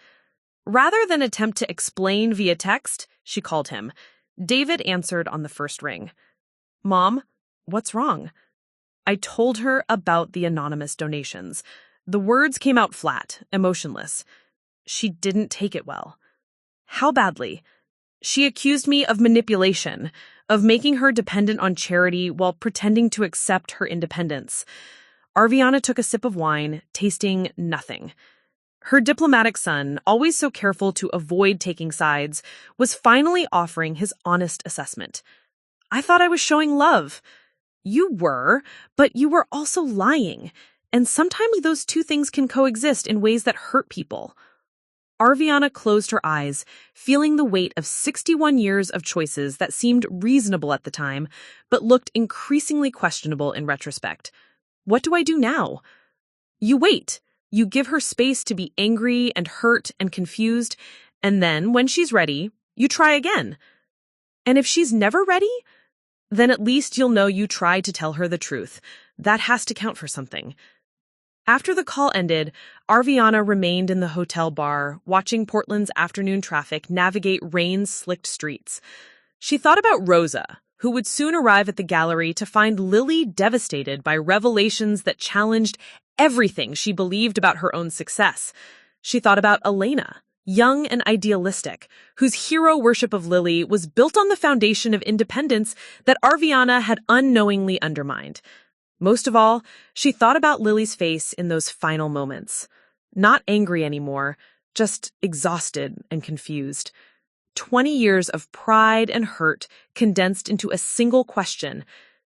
Rather than attempt to explain via text, she called him. David answered on the first ring. Mom, what's wrong? I told her about the anonymous donations. The words came out flat, emotionless. She didn't take it well. How badly? She accused me of manipulation, of making her dependent on charity while pretending to accept her independence. Arviana took a sip of wine, tasting nothing. Her diplomatic son, always so careful to avoid taking sides, was finally offering his honest assessment. I thought I was showing love. You were, but you were also lying. And sometimes those two things can coexist in ways that hurt people. Arviana closed her eyes, feeling the weight of 61 years of choices that seemed reasonable at the time, but looked increasingly questionable in retrospect. What do I do now? You wait. You give her space to be angry and hurt and confused, and then, when she's ready, you try again. And if she's never ready, then at least you'll know you tried to tell her the truth. That has to count for something. After the call ended, Arviana remained in the hotel bar, watching Portland's afternoon traffic navigate rain-slicked streets. She thought about Rosa, who would soon arrive at the gallery to find Lily devastated by revelations that challenged everything she believed about her own success. She thought about Elena, young and idealistic, whose hero worship of Lily was built on the foundation of independence that Arviana had unknowingly undermined. Most of all, she thought about Lily's face in those final moments. Not angry anymore, just exhausted and confused. 20 years of pride and hurt condensed into a single question.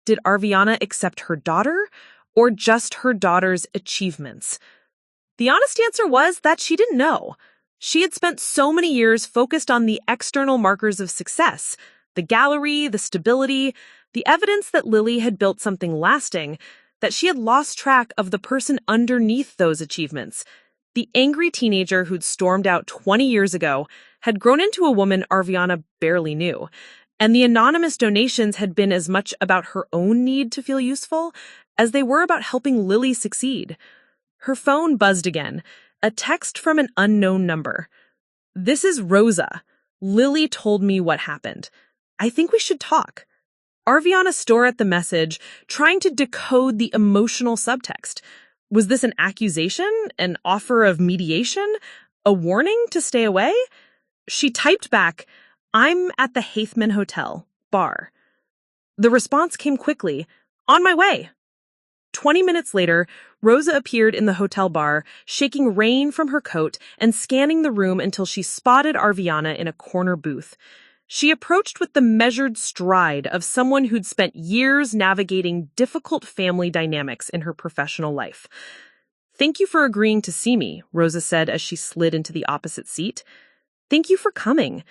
Did Arviana accept her daughter, or just her daughter's achievements? The honest answer was that she didn't know. She had spent so many years focused on the external markers of success, the gallery, the stability, the evidence that Lily had built something lasting, that she had lost track of the person underneath those achievements. The angry teenager who'd stormed out 20 years ago had grown into a woman Arviana barely knew, and the anonymous donations had been as much about her own need to feel useful as they were about helping Lily succeed. Her phone buzzed again, a text from an unknown number. "This is Rosa. Lily told me what happened. I think we should talk." Arviana stared at the message, trying to decode the emotional subtext. Was this an accusation, an offer of mediation, a warning to stay away? She typed back, "I'm at the Haithman Hotel, bar." The response came quickly, "On my way." 20 minutes later, Rosa appeared in the hotel bar, shaking rain from her coat and scanning the room until she spotted Arviana in a corner booth. She approached with the measured stride of someone who'd spent years navigating difficult family dynamics in her professional life. "Thank you for agreeing to see me," Rosa said as she slid into the opposite seat. "Thank you for coming."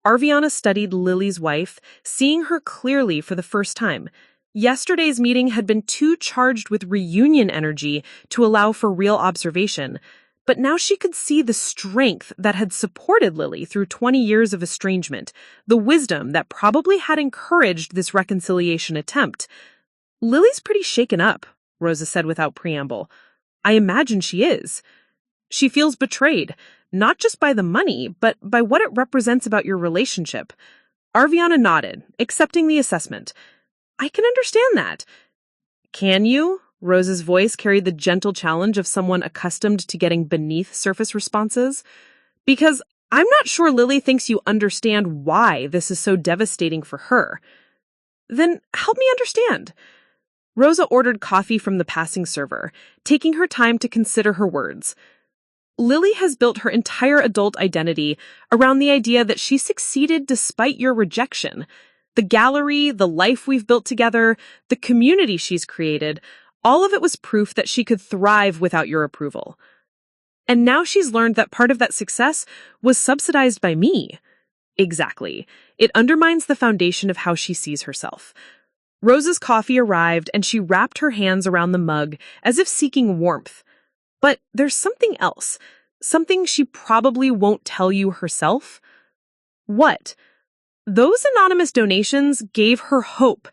Arviana studied Lily's wife, seeing her clearly for the first time. Yesterday's meeting had been too charged with reunion energy to allow for real observation, but now she could see the strength that had supported Lily through 20 years of estrangement, the wisdom that probably had encouraged this reconciliation attempt. "Lily's pretty shaken up," Rosa said without preamble. "I imagine she is. She feels betrayed, not just by the money, but by what it represents about your relationship." Arviana nodded, accepting the assessment. "I can understand that." "Can you?" Rosa's voice carried the gentle challenge of someone accustomed to getting beneath surface responses. "Because I'm not sure Lily thinks you understand why this is so devastating for her." "Then help me understand." Rosa ordered coffee from the passing server, taking her time to consider her words. "Lily has built her entire adult identity around the idea that she succeeded despite your rejection. The gallery, the life we've built together, the community she's created, all of it was proof that she could thrive without your approval. And now she's learned that part of that success was subsidized by me." Exactly. It undermines the foundation of how she sees herself. Rosa's coffee arrived, and she wrapped her hands around the mug as if seeking warmth. But there's something else, something she probably won't tell you herself. What? Those anonymous donations gave her hope.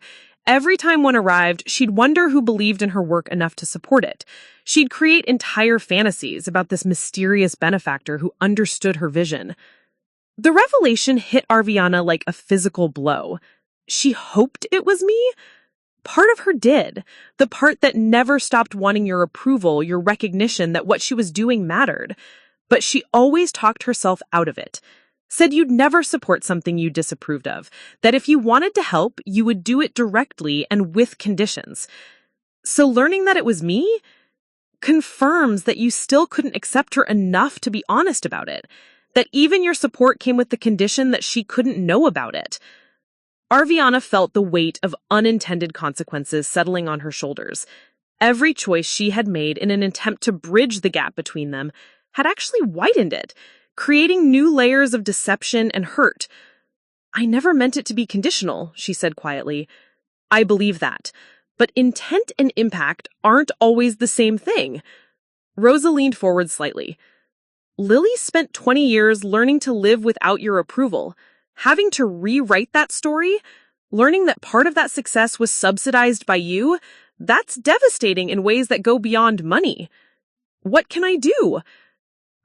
Every time one arrived, she'd wonder who believed in her work enough to support it. She'd create entire fantasies about this mysterious benefactor who understood her vision. The revelation hit Arviana like a physical blow. She hoped it was me? Part of her did. The part that never stopped wanting your approval, your recognition that what she was doing mattered. But she always talked herself out of it. Said you'd never support something you disapproved of, that if you wanted to help, you would do it directly and with conditions. So learning that it was me confirms that you still couldn't accept her enough to be honest about it, that even your support came with the condition that she couldn't know about it. Arviana felt the weight of unintended consequences settling on her shoulders. Every choice she had made in an attempt to bridge the gap between them had actually widened it, creating new layers of deception and hurt. "I never meant it to be conditional," she said quietly. "I believe that. But intent and impact aren't always the same thing." Rosa leaned forward slightly. "Lily spent 20 years learning to live without your approval. Having to rewrite that story, learning that part of that success was subsidized by you, that's devastating in ways that go beyond money. What can I do?"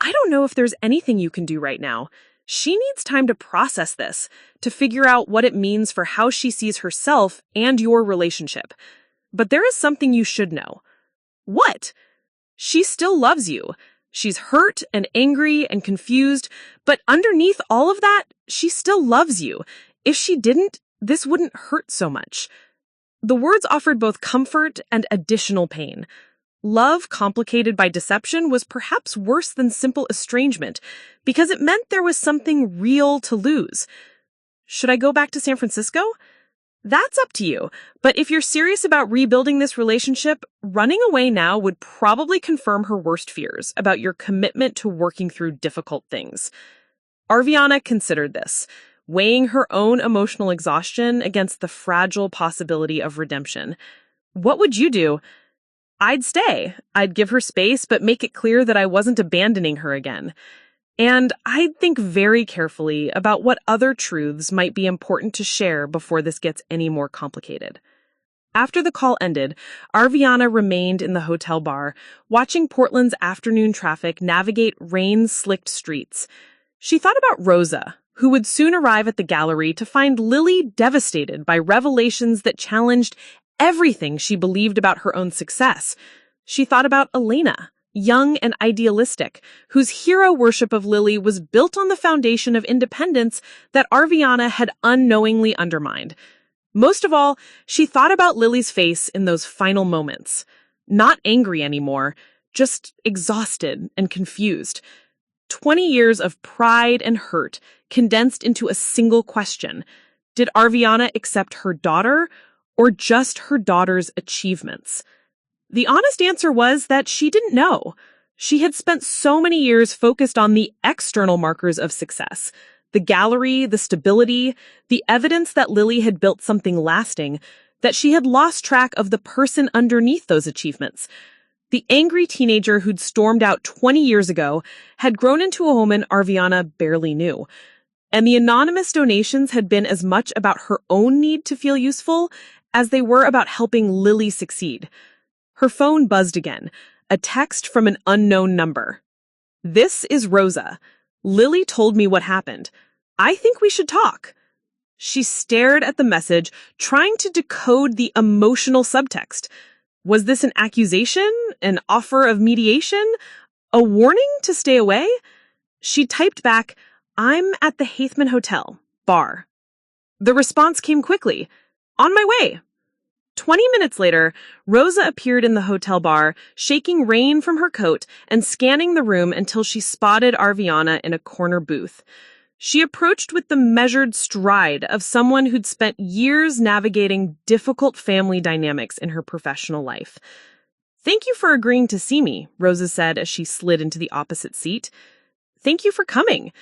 "I don't know if there's anything you can do right now. She needs time to process this, to figure out what it means for how she sees herself and your relationship. But there is something you should know. What? She still loves you. She's hurt and angry and confused, but underneath all of that, she still loves you. If she didn't, this wouldn't hurt so much. The words offered both comfort and additional pain. Love complicated by deception was perhaps worse than simple estrangement, because it meant there was something real to lose. Should I go back to San Francisco? That's up to you, but if you're serious about rebuilding this relationship, running away now would probably confirm her worst fears about your commitment to working through difficult things. Arviana considered this, weighing her own emotional exhaustion against the fragile possibility of redemption. What would you do? I'd stay. I'd give her space, but make it clear that I wasn't abandoning her again. And I'd think very carefully about what other truths might be important to share before this gets any more complicated. After the call ended, Arviana remained in the hotel bar, watching Portland's afternoon traffic navigate rain-slicked streets. She thought about Rosa, who would soon arrive at the gallery to find Lily devastated by revelations that challenged everything she believed about her own success. She thought about Elena, young and idealistic, whose hero worship of Lily was built on the foundation of independence that Arviana had unknowingly undermined. Most of all, she thought about Lily's face in those final moments. Not angry anymore, just exhausted and confused. 20 years of pride and hurt condensed into a single question. Did Arviana accept her daughter or just her daughter's achievements? The honest answer was that she didn't know. She had spent so many years focused on the external markers of success, the gallery, the stability, the evidence that Lily had built something lasting, that she had lost track of the person underneath those achievements. The angry teenager who'd stormed out 20 years ago had grown into a woman Arviana barely knew. And the anonymous donations had been as much about her own need to feel useful as they were about helping Lily succeed. Her phone buzzed again, a text from an unknown number. "This is Rosa. Lily told me what happened. I think we should talk." She stared at the message, trying to decode the emotional subtext. Was this an accusation? An offer of mediation? A warning to stay away? She typed back, "I'm at the Haithman Hotel, bar." The response came quickly. "On my way." 20 minutes later, Rosa appeared in the hotel bar, shaking rain from her coat and scanning the room until she spotted Arviana in a corner booth. She approached with the measured stride of someone who'd spent years navigating difficult family dynamics in her professional life. "Thank you for agreeing to see me," Rosa said as she slid into the opposite seat. "Thank you for coming."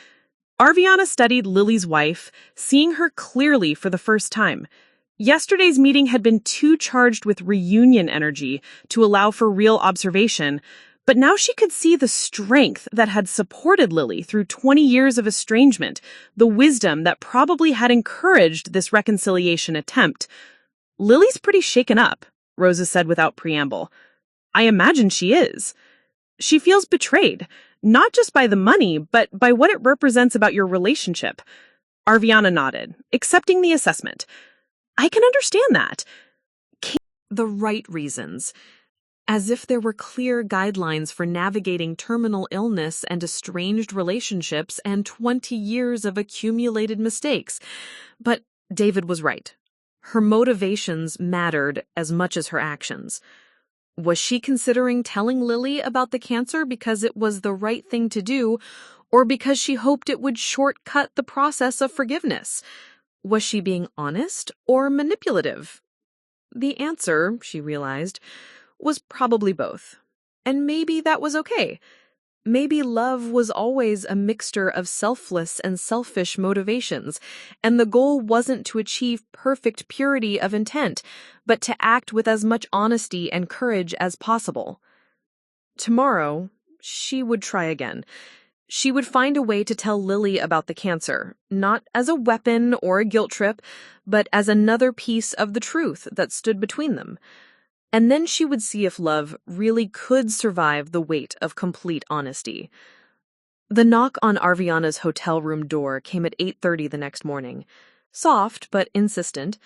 Arviana studied Lily's wife, seeing her clearly for the first time. Yesterday's meeting had been too charged with reunion energy to allow for real observation, but now she could see the strength that had supported Lily through 20 years of estrangement, the wisdom that probably had encouraged this reconciliation attempt. "Lily's pretty shaken up," Rosa said without preamble. "I imagine she is. She feels betrayed, not just by the money, but by what it represents about your relationship." Arviana nodded, accepting the assessment. "I can understand that." The right reasons. As if there were clear guidelines for navigating terminal illness and estranged relationships and 20 years of accumulated mistakes. But David was right. Her motivations mattered as much as her actions. Was she considering telling Lily about the cancer because it was the right thing to do, or because she hoped it would shortcut the process of forgiveness? Was she being honest or manipulative? The answer, she realized, was probably both. And maybe that was okay. Maybe love was always a mixture of selfless and selfish motivations, and the goal wasn't to achieve perfect purity of intent, but to act with as much honesty and courage as possible. Tomorrow, she would try again. She would find a way to tell Lily about the cancer, not as a weapon or a guilt trip, but as another piece of the truth that stood between them. And then she would see if love really could survive the weight of complete honesty. The knock on Arviana's hotel room door came at 8:30 the next morning. Soft, but insistent.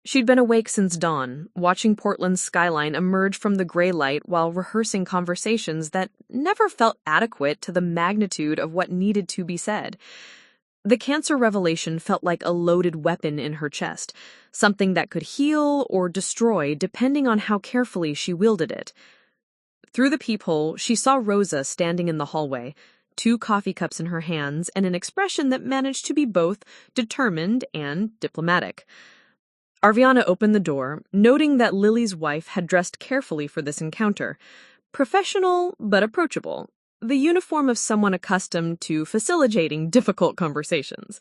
She'd been awake since dawn, watching Portland's skyline emerge from the gray light while rehearsing conversations that never felt adequate to the magnitude of what needed to be said. The cancer revelation felt like a loaded weapon in her chest, something that could heal or destroy depending on how carefully she wielded it. Through the peephole, she saw Rosa standing in the hallway, 2 coffee cups in her hands and an expression that managed to be both determined and diplomatic. Arviana opened the door, noting that Lily's wife had dressed carefully for this encounter. Professional, but approachable. The uniform of someone accustomed to facilitating difficult conversations.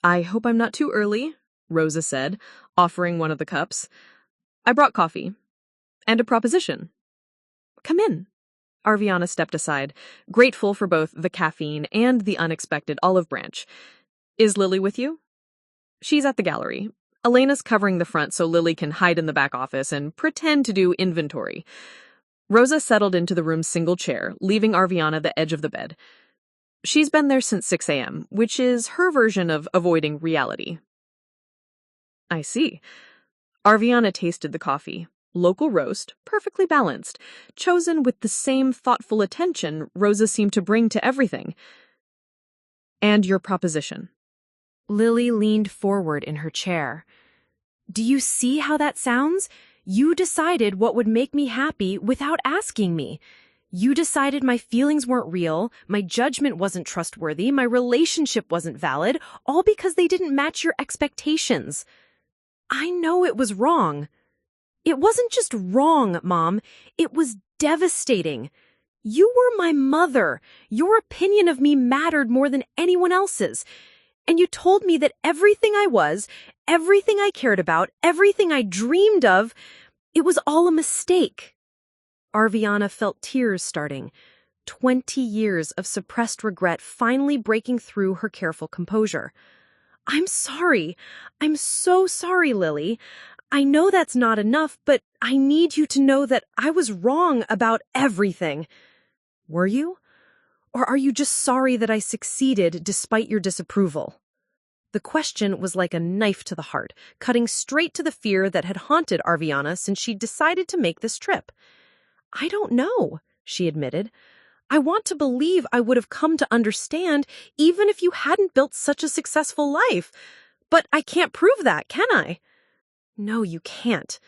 "I hope I'm not too early," Rosa said, offering one of the cups. "I brought coffee. And a proposition." "Come in." Arviana stepped aside, grateful for both the caffeine and the unexpected olive branch. "Is Lily with you?" "She's at the gallery. Elena's covering the front so Lily can hide in the back office and pretend to do inventory." Rosa settled into the room's single chair, leaving Arviana the edge of the bed. "She's been there since 6 a.m., which is her version of avoiding reality." "I see." Arviana tasted the coffee. Local roast, perfectly balanced, chosen with the same thoughtful attention Rosa seemed to bring to everything. "And your proposition?" Lily leaned forward in her chair. "Do you see how that sounds? You decided what would make me happy without asking me. You decided my feelings weren't real, my judgment wasn't trustworthy, my relationship wasn't valid, all because they didn't match your expectations. I know it was wrong. It wasn't just wrong, Mom. It was devastating. You were my mother. Your opinion of me mattered more than anyone else's. And you told me that everything I was, everything I cared about, everything I dreamed of, it was all a mistake." Arviana felt tears starting. 20 years of suppressed regret finally breaking through her careful composure. "I'm sorry. I'm so sorry, Lily. I know that's not enough, but I need you to know that I was wrong about everything." "Were you? Or are you just sorry that I succeeded despite your disapproval?" The question was like a knife to the heart, cutting straight to the fear that had haunted Arviana since she decided to make this trip. "I don't know," she admitted. "I want to believe I would have come to understand even if you hadn't built such a successful life. But I can't prove that, can I?" "No, you can't."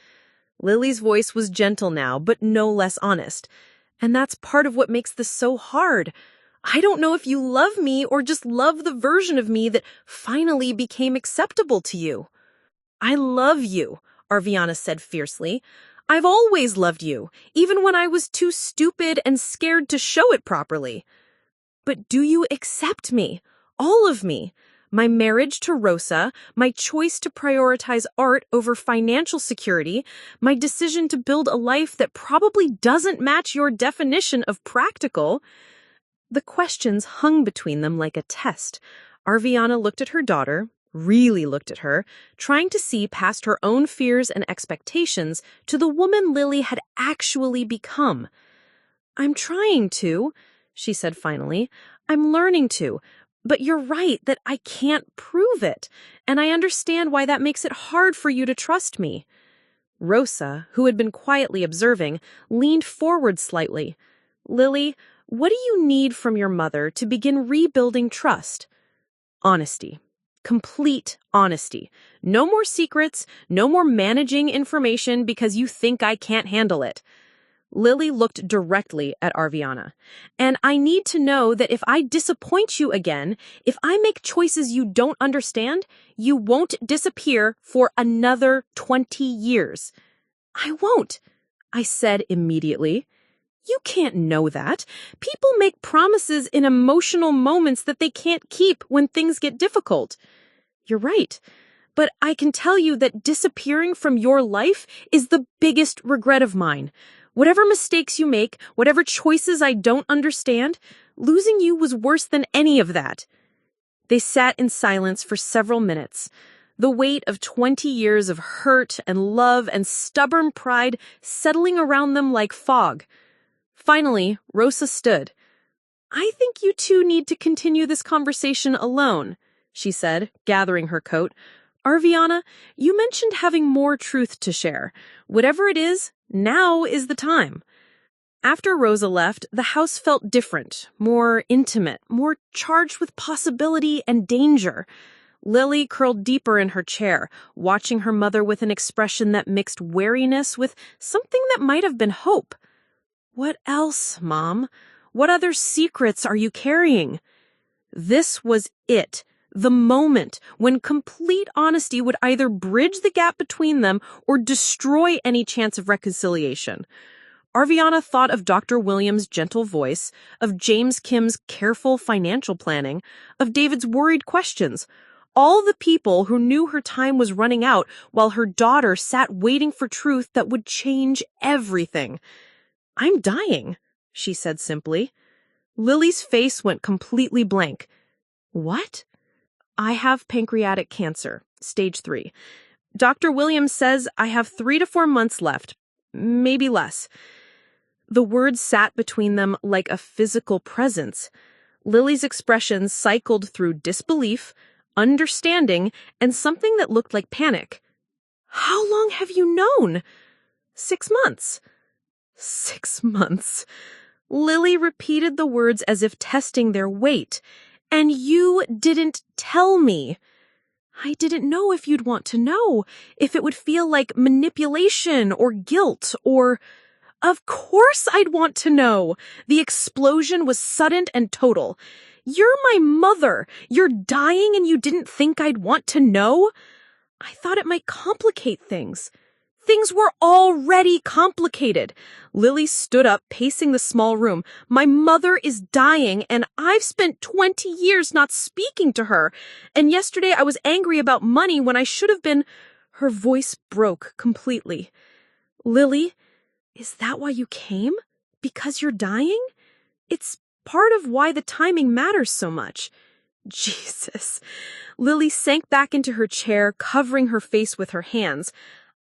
Lily's voice was gentle now, but no less honest. "And that's part of what makes this so hard. I don't know if you love me or just love the version of me that finally became acceptable to you." "I love you," Arviana said fiercely. "I've always loved you, even when I was too stupid and scared to show it properly." "But do you accept me? All of me? My marriage to Rosa, my choice to prioritize art over financial security, my decision to build a life that probably doesn't match your definition of practical." The questions hung between them like a test. Arviana looked at her daughter, really looked at her, trying to see past her own fears and expectations to the woman Lily had actually become. "I'm trying to," she said finally. "I'm learning to. But you're right that I can't prove it, and I understand why that makes it hard for you to trust me." Rosa, who had been quietly observing, leaned forward slightly. "Lily, what do you need from your mother to begin rebuilding trust?" "Honesty. Complete honesty. No more secrets, no more managing information because you think I can't handle it." Lily looked directly at Arviana. "And I need to know that if I disappoint you again, if I make choices you don't understand, you won't disappear for another 20 years. "I won't," I said immediately. "You can't know that. People make promises in emotional moments that they can't keep when things get difficult." "You're right. But I can tell you that disappearing from your life is the biggest regret of mine. Whatever mistakes you make, whatever choices I don't understand, losing you was worse than any of that." They sat in silence for several minutes, the weight of 20 years of hurt and love and stubborn pride settling around them like fog. Finally, Rosa stood. I think you two need to continue this conversation alone, she said, gathering her coat. Arviana, you mentioned having more truth to share. Whatever it is, now is the time. After Rosa left, the house felt different, more intimate, more charged with possibility and danger. Lily curled deeper in her chair, watching her mother with an expression that mixed wariness with something that might have been hope. What else, Mom? What other secrets are you carrying? This was it. The moment when complete honesty would either bridge the gap between them or destroy any chance of reconciliation. Arviana thought of Dr. Williams' gentle voice, of James Kim's careful financial planning, of David's worried questions. All the people who knew her time was running out while her daughter sat waiting for truth that would change everything. "I'm dying," she said simply. Lily's face went completely blank. "What?" "I have pancreatic cancer, stage 3. Dr. Williams says I have 3 to 4 months left, maybe less." The words sat between them like a physical presence. Lily's expressions cycled through disbelief, understanding, and something that looked like panic. "How long have you known?" 6 months. 6 months. Lily repeated the words as if testing their weight. "And you didn't tell me." "I didn't know if you'd want to know, if it would feel like manipulation or guilt or—" "Of course I'd want to know." The explosion was sudden and total. "You're my mother. You're dying and you didn't think I'd want to know?" "I thought it might complicate things." Things were already complicated. Lily stood up, pacing the small room. "My mother is dying, and I've spent 20 years not speaking to her. And yesterday I was angry about money when I should have been—" Her voice broke completely. "Lily, is that why you came? Because you're dying? It's part of why the timing matters so much." Jesus. Lily sank back into her chair, covering her face with her hands.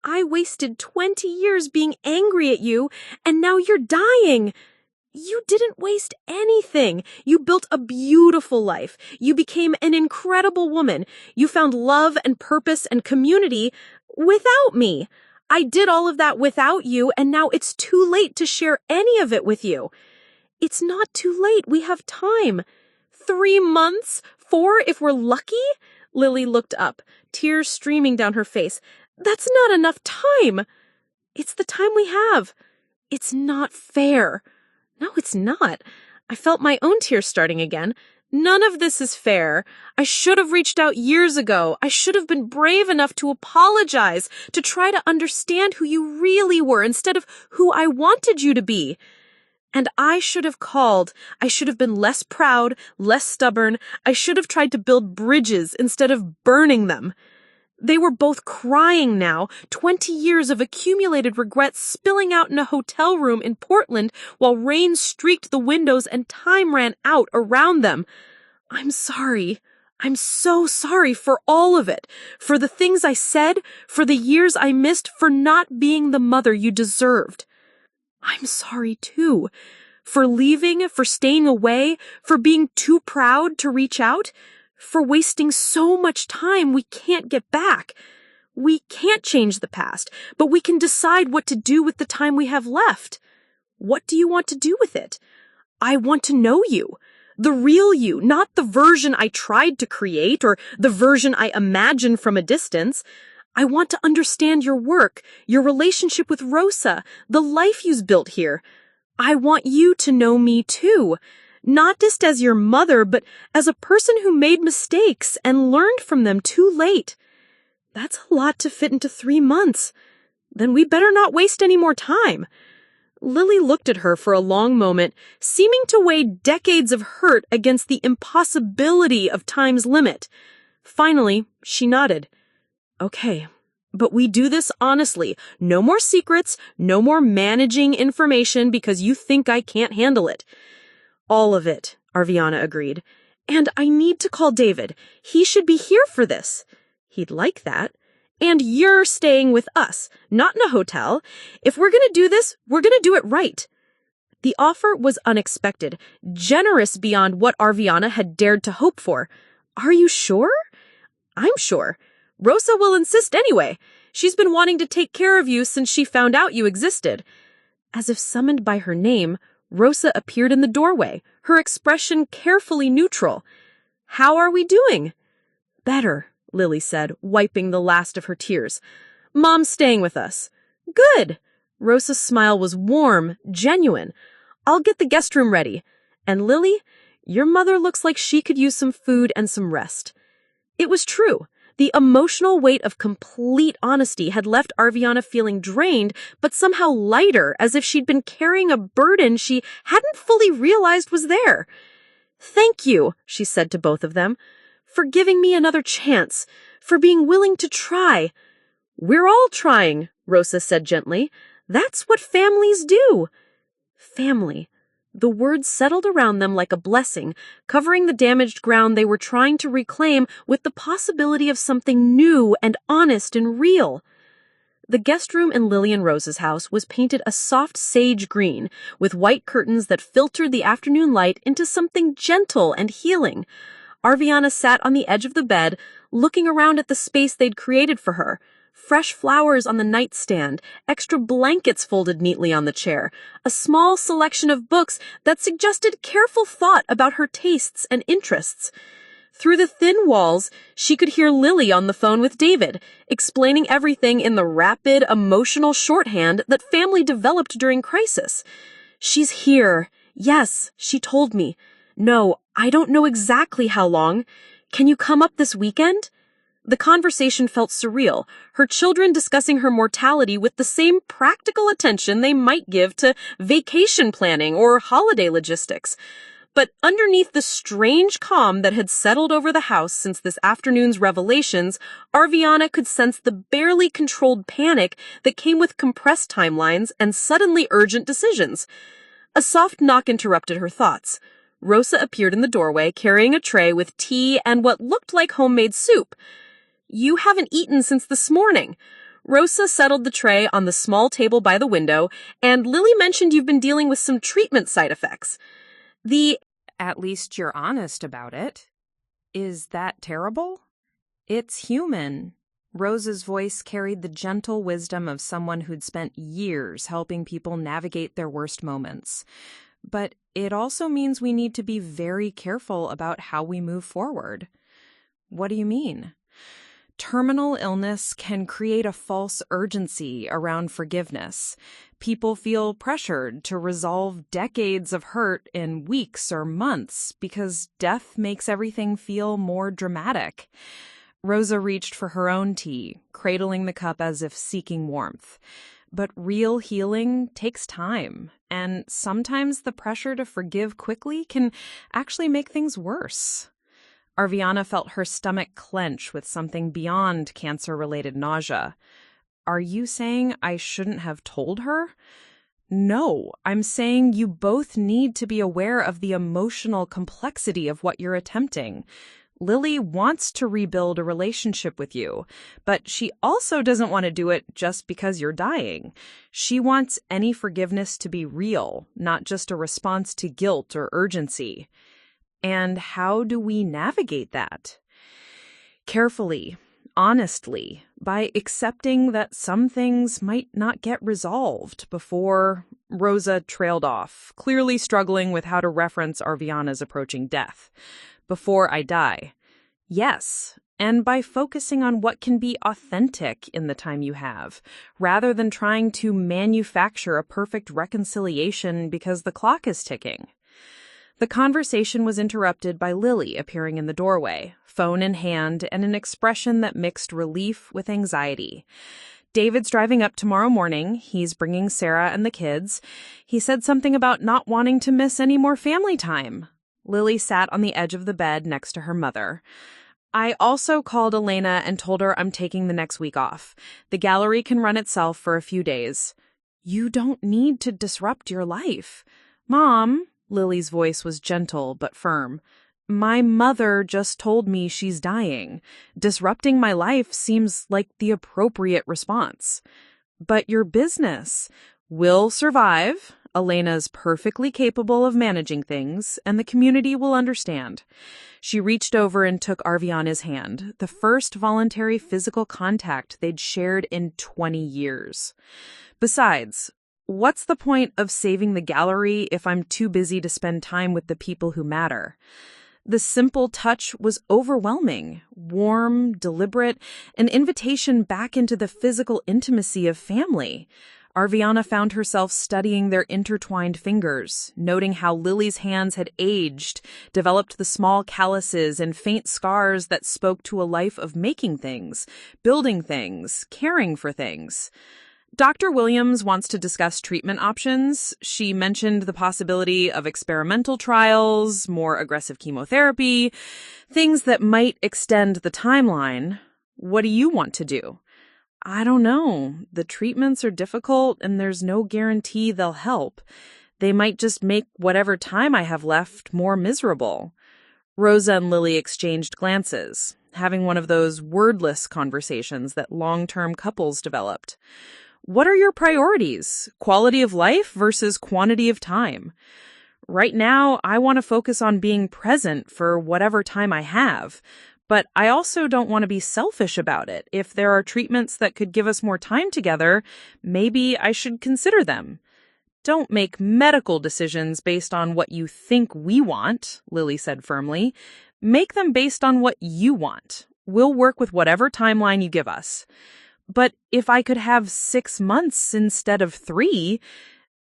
"I wasted 20 years being angry at you, and now you're dying." "You didn't waste anything. You built a beautiful life. You became an incredible woman. You found love and purpose and community without me. I did all of that without you, and now it's too late to share any of it with you." "It's not too late. We have time." 3 months? 4 if we're lucky?" Lily looked up, tears streaming down her face. "That's not enough time." "It's the time we have." "It's not fair." "No, it's not." I felt my own tears starting again. "None of this is fair. I should have reached out years ago. I should have been brave enough to apologize, to try to understand who you really were instead of who I wanted you to be. And I should have called. I should have been less proud, less stubborn. I should have tried to build bridges instead of burning them." They were both crying now, 20 years of accumulated regret spilling out in a hotel room in Portland while rain streaked the windows and time ran out around them. "I'm sorry. I'm so sorry for all of it. For the things I said, for the years I missed, for not being the mother you deserved." "I'm sorry too. For leaving, for staying away, for being too proud to reach out. For wasting so much time we can't get back. We can't change the past, but we can decide what to do with the time we have left. What do you want to do with it? I want to know you. The real you, not the version I tried to create or the version I imagined from a distance. I want to understand your work, your relationship with Rosa, the life you've built here. I want you to know me too. Not just as your mother, but as a person who made mistakes and learned from them too late." "That's a lot to fit into 3 months. Then we better not waste any more time." Lily looked at her for a long moment, seeming to weigh decades of hurt against the impossibility of time's limit. Finally, she nodded. "Okay, but we do this honestly. No more secrets, no more managing information because you think I can't handle it." "All of it," Arviana agreed. "And I need to call David. He should be here for this." "He'd like that." "And you're staying with us, not in a hotel. If we're going to do this, we're going to do it right." The offer was unexpected, generous beyond what Arviana had dared to hope for. Are you sure? I'm sure. Rosa will insist anyway. She's been wanting to take care of you since she found out you existed. As if summoned by her name, Rosa appeared in the doorway, her expression carefully neutral. How are we doing? Better, Lily said, wiping the last of her tears. Mom's staying with us. Good. Rosa's smile was warm, genuine. I'll get the guest room ready. And Lily, your mother looks like she could use some food and some rest. It was true. The emotional weight of complete honesty had left Arviana feeling drained, but somehow lighter, as if she'd been carrying a burden she hadn't fully realized was there. Thank you, she said to both of them, for giving me another chance, for being willing to try. We're all trying, Rosa said gently. That's what families do. Family. The words settled around them like a blessing, covering the damaged ground they were trying to reclaim with the possibility of something new and honest and real. The guest room in Lily and Rosa's house was painted a soft sage green, with white curtains that filtered the afternoon light into something gentle and healing. Arviana sat on the edge of the bed, looking around at the space they'd created for her. Fresh flowers on the nightstand, extra blankets folded neatly on the chair, a small selection of books that suggested careful thought about her tastes and interests. Through the thin walls, she could hear Lily on the phone with David, explaining everything in the rapid, emotional shorthand that family developed during crisis. She's here. Yes, she told me. No, I don't know exactly how long. Can you come up this weekend? The conversation felt surreal, her children discussing her mortality with the same practical attention they might give to vacation planning or holiday logistics. But underneath the strange calm that had settled over the house since this afternoon's revelations, Arviana could sense the barely controlled panic that came with compressed timelines and suddenly urgent decisions. A soft knock interrupted her thoughts. Rosa appeared in the doorway, carrying a tray with tea and what looked like homemade soup. You haven't eaten since this morning. Rosa settled the tray on the small table by the window, and Lily mentioned you've been dealing with some treatment side effects. At least you're honest about it. Is that terrible? It's human. Rosa's voice carried the gentle wisdom of someone who'd spent years helping people navigate their worst moments. But it also means we need to be very careful about how we move forward. What do you mean? Terminal illness can create a false urgency around forgiveness. People feel pressured to resolve decades of hurt in weeks or months because death makes everything feel more dramatic. Rosa reached for her own tea, cradling the cup as if seeking warmth. But real healing takes time, and sometimes the pressure to forgive quickly can actually make things worse. Arviana felt her stomach clench with something beyond cancer-related nausea. Are you saying I shouldn't have told her? No, I'm saying you both need to be aware of the emotional complexity of what you're attempting. Lily wants to rebuild a relationship with you, but she also doesn't want to do it just because you're dying. She wants any forgiveness to be real, not just a response to guilt or urgency. And how do we navigate that? Carefully, honestly, by accepting that some things might not get resolved before. Rosa trailed off, clearly struggling with how to reference Arviana's approaching death. Before I die. Yes, and by focusing on what can be authentic in the time you have, rather than trying to manufacture a perfect reconciliation because the clock is ticking. The conversation was interrupted by Lily appearing in the doorway, phone in hand, and an expression that mixed relief with anxiety. David's driving up tomorrow morning. He's bringing Sarah and the kids. He said something about not wanting to miss any more family time. Lily sat on the edge of the bed next to her mother. I also called Elena and told her I'm taking the next week off. The gallery can run itself for a few days. You don't need to disrupt your life. Mom, Lily's voice was gentle but firm. My mother just told me she's dying. Disrupting my life seems like the appropriate response. But your business will survive. Elena's perfectly capable of managing things, and the community will understand. She reached over and took Arviana's hand, the first voluntary physical contact they'd shared in 20 years. Besides, what's the point of saving the gallery if I'm too busy to spend time with the people who matter? The simple touch was overwhelming, warm, deliberate, an invitation back into the physical intimacy of family. Arviana found herself studying their intertwined fingers, noting how Lily's hands had aged, developed the small calluses and faint scars that spoke to a life of making things, building things, caring for things. Dr. Williams wants to discuss treatment options. She mentioned the possibility of experimental trials, more aggressive chemotherapy, things that might extend the timeline. What do you want to do? I don't know. The treatments are difficult and there's no guarantee they'll help. They might just make whatever time I have left more miserable. Rosa and Lily exchanged glances, having one of those wordless conversations that long-term couples developed. What are your priorities? Quality of life versus quantity of time? Right now, I want to focus on being present for whatever time I have. But I also don't want to be selfish about it. If there are treatments that could give us more time together, maybe I should consider them. Don't make medical decisions based on what you think we want, Lily said firmly. Make them based on what you want. We'll work with whatever timeline you give us. But if I could have 6 months instead of 3,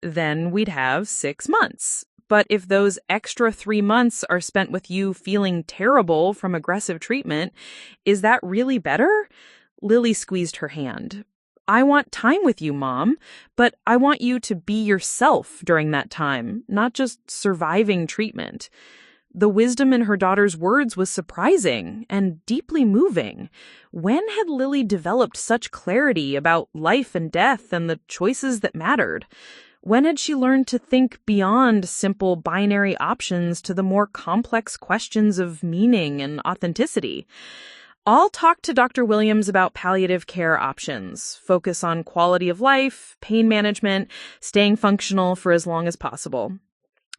then we'd have 6 months. But if those extra 3 months are spent with you feeling terrible from aggressive treatment, is that really better? Lily squeezed her hand. I want time with you, Mom, but I want you to be yourself during that time, not just surviving treatment. The wisdom in her daughter's words was surprising and deeply moving. When had Lily developed such clarity about life and death and the choices that mattered? When had she learned to think beyond simple binary options to the more complex questions of meaning and authenticity? I'll talk to Dr. Williams about palliative care options, focus on quality of life, pain management, staying functional for as long as possible.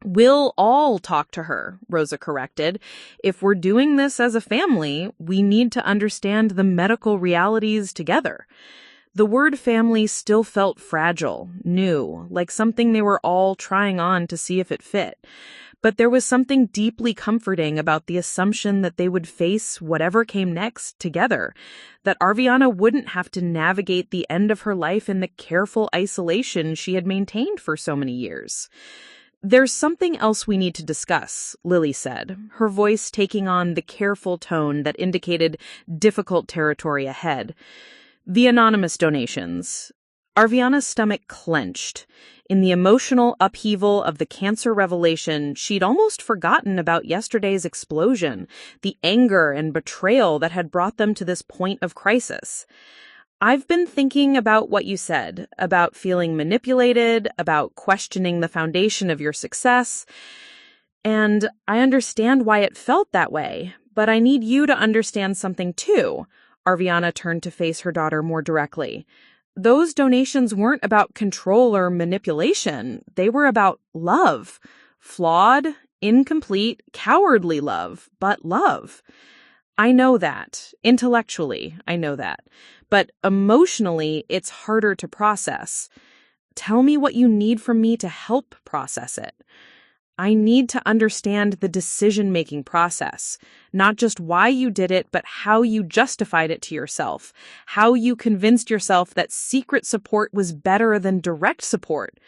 We'll all talk to her, Rosa corrected. If we're doing this as a family, we need to understand the medical realities together. The word family still felt fragile, new, like something they were all trying on to see if it fit. But there was something deeply comforting about the assumption that they would face whatever came next together, that Arviana wouldn't have to navigate the end of her life in the careful isolation she had maintained for so many years. There's something else we need to discuss, Lily said, her voice taking on the careful tone that indicated difficult territory ahead. The anonymous donations. Arviana's stomach clenched. In the emotional upheaval of the cancer revelation, she'd almost forgotten about yesterday's explosion, the anger and betrayal that had brought them to this point of crisis. I've been thinking about what you said, about feeling manipulated, about questioning the foundation of your success, and I understand why it felt that way, but I need you to understand something too. Arviana turned to face her daughter more directly. Those donations weren't about control or manipulation. They were about love. Flawed, incomplete, cowardly love, but love. I know that. Intellectually, I know that. But emotionally, it's harder to process. Tell me what you need from me to help process it. I need to understand the decision-making process, not just why you did it, but how you justified it to yourself, how you convinced yourself that secret support was better than direct support.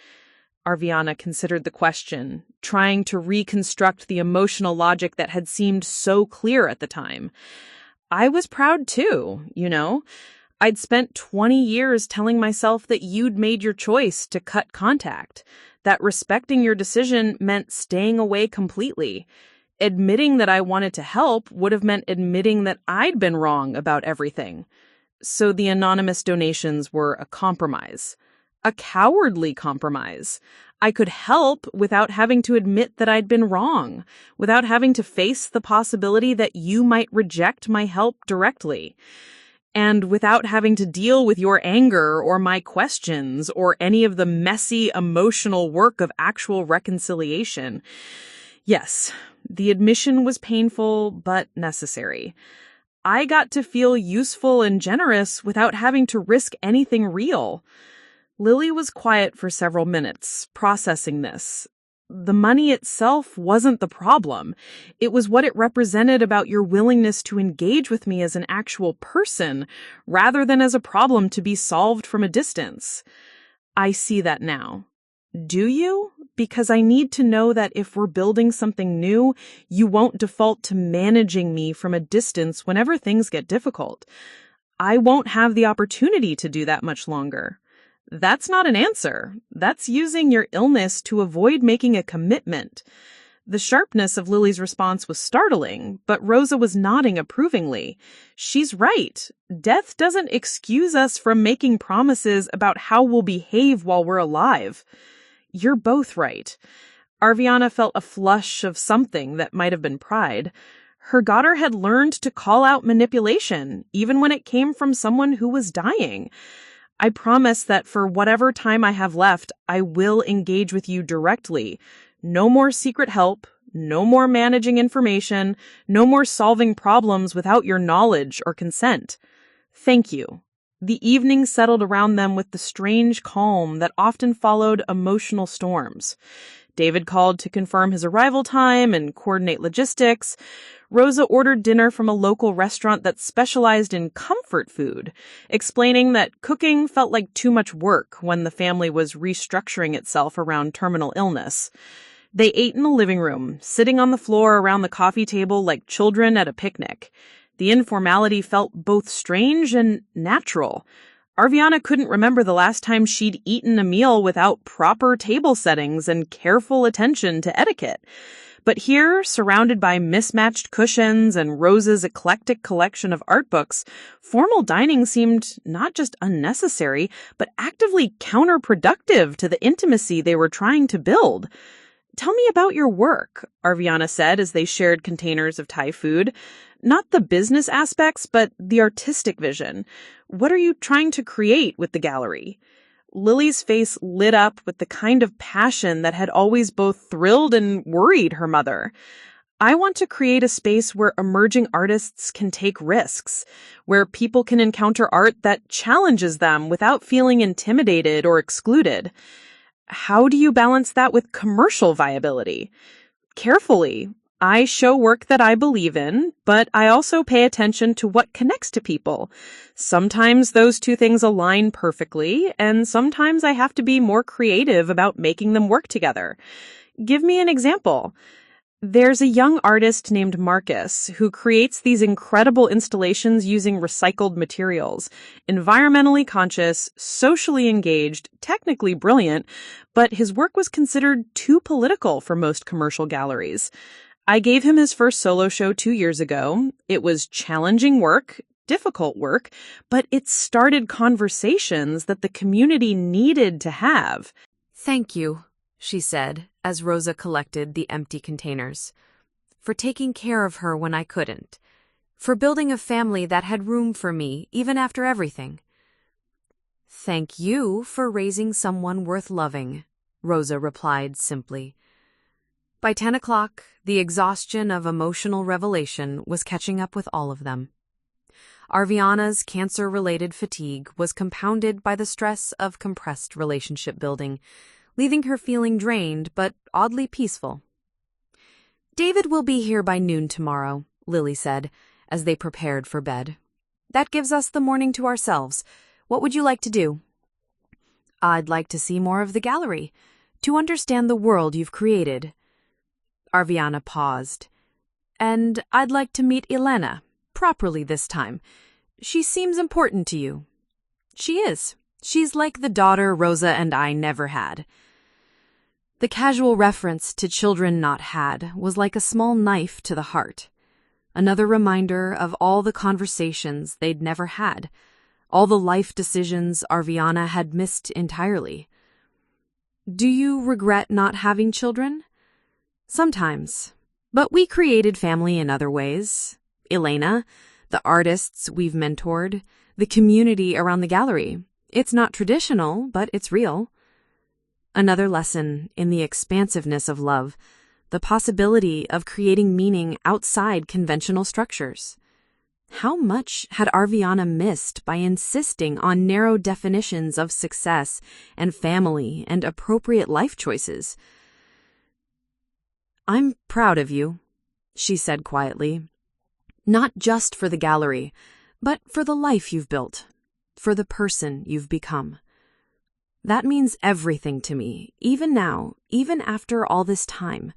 Arviana considered the question, trying to reconstruct the emotional logic that had seemed so clear at the time. I was proud too, you know. I'd spent 20 years telling myself that you'd made your choice to cut contact, that respecting your decision meant staying away completely. Admitting that I wanted to help would have meant admitting that I'd been wrong about everything. So the anonymous donations were a compromise. A cowardly compromise. I could help without having to admit that I'd been wrong, without having to face the possibility that you might reject my help directly. and without having to deal with your anger or my questions or any of the messy emotional work of actual reconciliation. Yes, the admission was painful but necessary. I got to feel useful and generous without having to risk anything real. Lily was quiet for several minutes, processing this. The money itself wasn't the problem. It was what it represented about your willingness to engage with me as an actual person, rather than as a problem to be solved from a distance. I see that now. Do you? Because I need to know that if we're building something new, you won't default to managing me from a distance whenever things get difficult. I won't have the opportunity to do that much longer. That's not an answer. That's using your illness to avoid making a commitment. The sharpness of Lily's response was startling, but Rosa was nodding approvingly. She's right. Death doesn't excuse us from making promises about how we'll behave while we're alive. You're both right. Arviana felt a flush of something that might have been pride. Her daughter had learned to call out manipulation, even when it came from someone who was dying. I promise that for whatever time I have left, I will engage with you directly. No more secret help, no more managing information, no more solving problems without your knowledge or consent. Thank you. The evening settled around them with the strange calm that often followed emotional storms. David called to confirm his arrival time and coordinate logistics. Rosa ordered dinner from a local restaurant that specialized in comfort food, explaining that cooking felt like too much work when the family was restructuring itself around terminal illness. They ate in the living room, sitting on the floor around the coffee table like children at a picnic. The informality felt both strange and natural. Arviana couldn't remember the last time she'd eaten a meal without proper table settings and careful attention to etiquette. But here, surrounded by mismatched cushions and Rosa's eclectic collection of art books, formal dining seemed not just unnecessary, but actively counterproductive to the intimacy they were trying to build. "Tell me about your work," Arviana said as they shared containers of Thai food. "Not the business aspects, but the artistic vision. What are you trying to create with the gallery?" Lily's face lit up with the kind of passion that had always both thrilled and worried her mother. "I want to create a space where emerging artists can take risks, where people can encounter art that challenges them without feeling intimidated or excluded." "How do you balance that with commercial viability?" "Carefully. I show work that I believe in, but I also pay attention to what connects to people. Sometimes those two things align perfectly, and sometimes I have to be more creative about making them work together. Give me an example." "There's a young artist named Marcus who creates these incredible installations using recycled materials. Environmentally conscious, socially engaged, technically brilliant, but his work was considered too political for most commercial galleries. I gave him his first solo show 2 years ago. It was challenging work, difficult work, but it started conversations that the community needed to have." "Thank you," she said, as Rosa collected the empty containers, "for taking care of her when I couldn't, for building a family that had room for me even after everything." "Thank you for raising someone worth loving," Rosa replied simply. By 10 o'clock, the exhaustion of emotional revelation was catching up with all of them. Arviana's cancer-related fatigue was compounded by the stress of compressed relationship building, leaving her feeling drained but oddly peaceful. "David will be here by noon tomorrow," Lily said, as they prepared for bed. "That gives us the morning to ourselves. What would you like to do?" "I'd like to see more of the gallery, to understand the world you've created." Arviana paused. "And I'd like to meet Elena, properly this time. She seems important to you." "She is. She's like the daughter Rosa and I never had." The casual reference to children not had was like a small knife to the heart. Another reminder of all the conversations they'd never had, all the life decisions Arviana had missed entirely. "Do you regret not having children?" "Sometimes. But we created family in other ways. Elena, the artists we've mentored, The community around the gallery. It's not traditional, but it's real. Another lesson in the expansiveness of love, the possibility of creating meaning outside conventional structures. How much had Arviana missed by insisting on narrow definitions of success and family and appropriate life choices? "I'm proud of you," she said quietly. "Not just for the gallery, but for the life you've built, for the person you've become. That means everything to me, even now, even after all this time.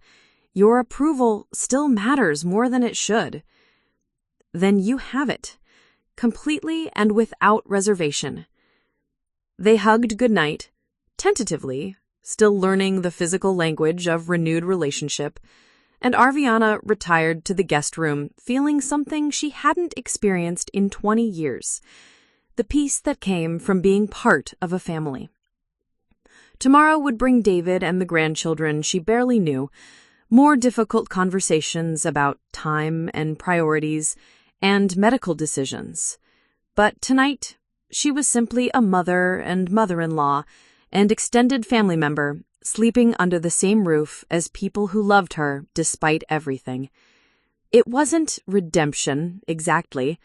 Your approval still matters more than it should. Then you have it, completely and without reservation." They hugged goodnight, tentatively, still learning the physical language of renewed relationship, and Arviana retired to the guest room feeling something she hadn't experienced in 20 years, the peace that came from being part of a family. Tomorrow would bring David and the grandchildren she barely knew, more difficult conversations about time and priorities and medical decisions. But tonight, she was simply a mother and mother-in-law and extended family member sleeping under the same roof as people who loved her despite everything. It wasn't redemption, exactly.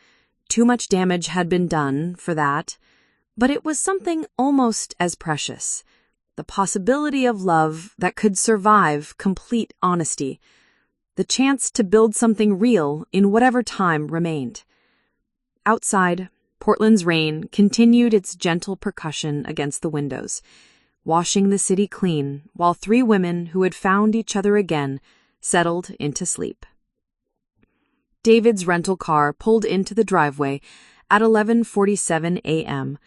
Too much damage had been done for that. But it was something almost as precious. The possibility of love that could survive complete honesty. The chance to build something real in whatever time remained. Outside, Portland's rain continued its gentle percussion against the windows, washing the city clean while 3 women who had found each other again settled into sleep. David's rental car pulled into the driveway at 11:47 a.m.,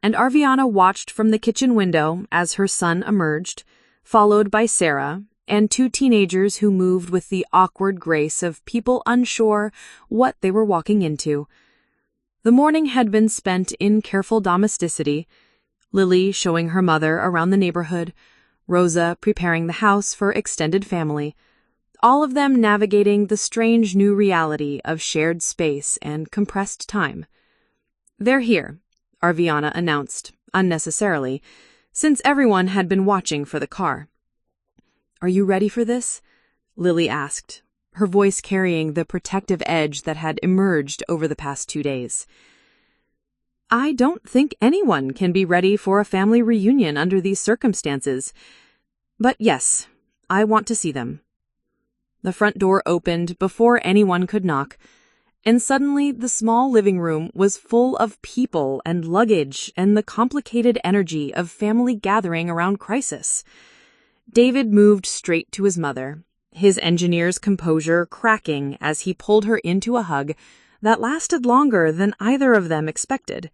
and Arviana watched from the kitchen window as her son emerged, followed by Sarah and 2 teenagers who moved with the awkward grace of people unsure what they were walking into. The morning had been spent in careful domesticity, Lily showing her mother around the neighborhood, Rosa preparing the house for extended family, all of them navigating the strange new reality of shared space and compressed time. "They're here," Arviana announced, unnecessarily, since everyone had been watching for the car. "Are you ready for this?" Lily asked, her voice carrying the protective edge that had emerged over the past 2 days. "I don't think anyone can be ready for a family reunion under these circumstances. But yes, I want to see them." The front door opened before anyone could knock, and suddenly the small living room was full of people and luggage and the complicated energy of family gathering around crisis. David moved straight to his mother, his engineer's composure cracking as he pulled her into a hug that lasted longer than either of them expected.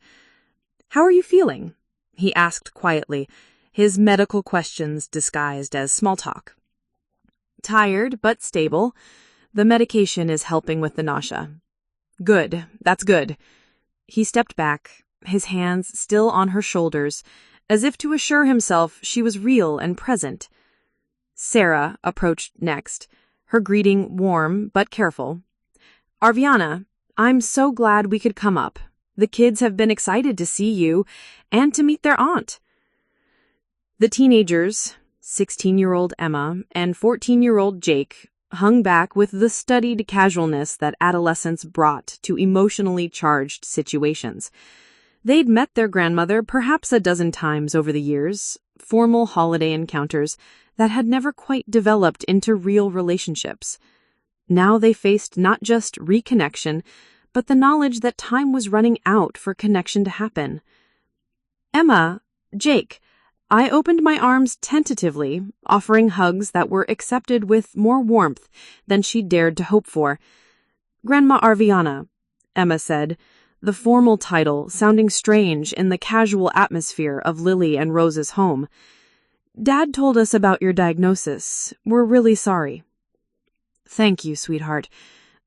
"How are you feeling?" he asked quietly, his medical questions disguised as small talk. "Tired, but stable. The medication is helping with the nausea." "Good, that's good." He stepped back, his hands still on her shoulders, as if to assure himself she was real and present. Sarah approached next, her greeting warm but careful. "Arviana, I'm so glad we could come up. The kids have been excited to see you and to meet their aunt." The teenagers, 16-year-old Emma and 14-year-old Jake, hung back with the studied casualness that adolescence brought to emotionally charged situations. They'd met their grandmother perhaps a dozen times over the years, formal holiday encounters that had never quite developed into real relationships. Now they faced not just reconnection, but the knowledge that time was running out for connection to happen. "Emma, Jake," I opened my arms tentatively, offering hugs that were accepted with more warmth than she dared to hope for. "Grandma Arviana," Emma said, the formal title sounding strange in the casual atmosphere of Lily and Rose's home. "Dad told us about your diagnosis. We're really sorry." "Thank you, sweetheart.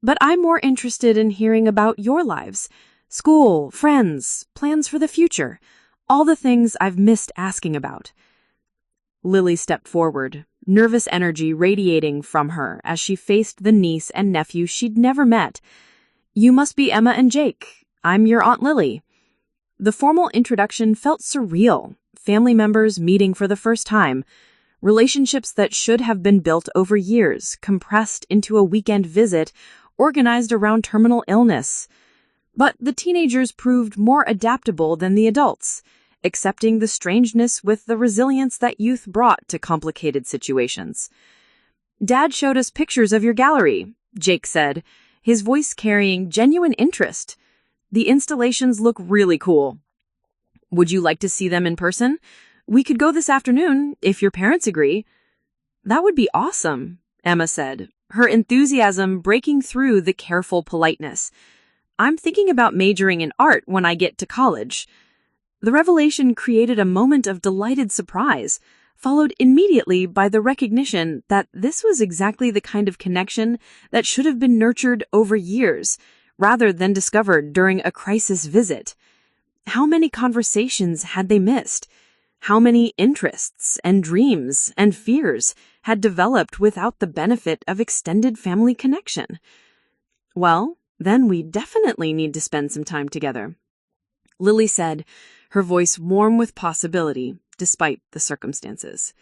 But I'm more interested in hearing about your lives. School, friends, plans for the future. All the things I've missed asking about." Lily stepped forward, nervous energy radiating from her as she faced the niece and nephew she'd never met. "You must be Emma and Jake. I'm your Aunt Lily." The formal introduction felt surreal, family members meeting for the first time, relationships that should have been built over years, compressed into a weekend visit organized around terminal illness. But the teenagers proved more adaptable than the adults, accepting the strangeness with the resilience that youth brought to complicated situations. "Dad showed us pictures of your gallery," Jake said, his voice carrying genuine interest. "The installations look really cool. Would you like to see them in person? We could go this afternoon, if your parents agree." "That would be awesome," Emma said, her enthusiasm breaking through the careful politeness. "I'm thinking about majoring in art when I get to college." The revelation created a moment of delighted surprise, followed immediately by the recognition that this was exactly the kind of connection that should have been nurtured over years, rather than discovered during a crisis visit. How many conversations had they missed? How many interests and dreams and fears had developed without the benefit of extended family connection? "Well, then we definitely need to spend some time together," Lily said, her voice warm with possibility, despite the circumstances.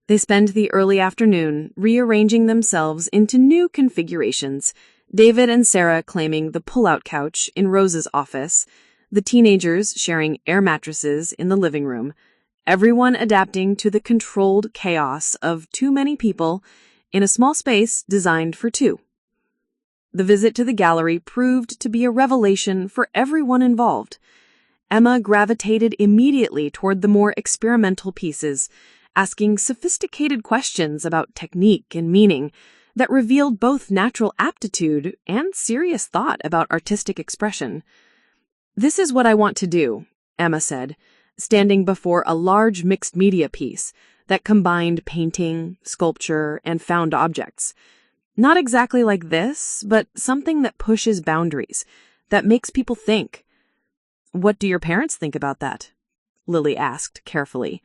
They spend the early afternoon rearranging themselves into new configurations, David and Sarah claiming the pull-out couch in Rose's office, the teenagers sharing air mattresses in the living room, everyone adapting to the controlled chaos of too many people in a small space designed for two. The visit to the gallery proved to be a revelation for everyone involved. Emma gravitated immediately toward the more experimental pieces, asking sophisticated questions about technique and meaning that revealed both natural aptitude and serious thought about artistic expression. "This is what I want to do," Emma said, standing before a large mixed media piece that combined painting, sculpture, and found objects. Not exactly like this, but something that pushes boundaries, that makes people think. "What do your parents think about that?" Lily asked carefully,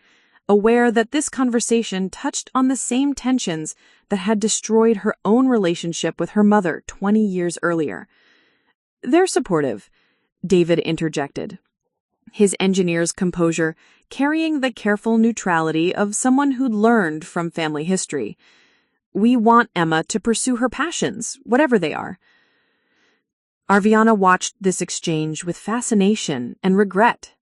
aware that this conversation touched on the same tensions that had destroyed her own relationship with her mother 20 years earlier. "They're supportive," David interjected, his engineer's composure carrying the careful neutrality of someone who'd learned from family history. "We want Emma to pursue her passions, whatever they are." Arviana watched this exchange with fascination and regret.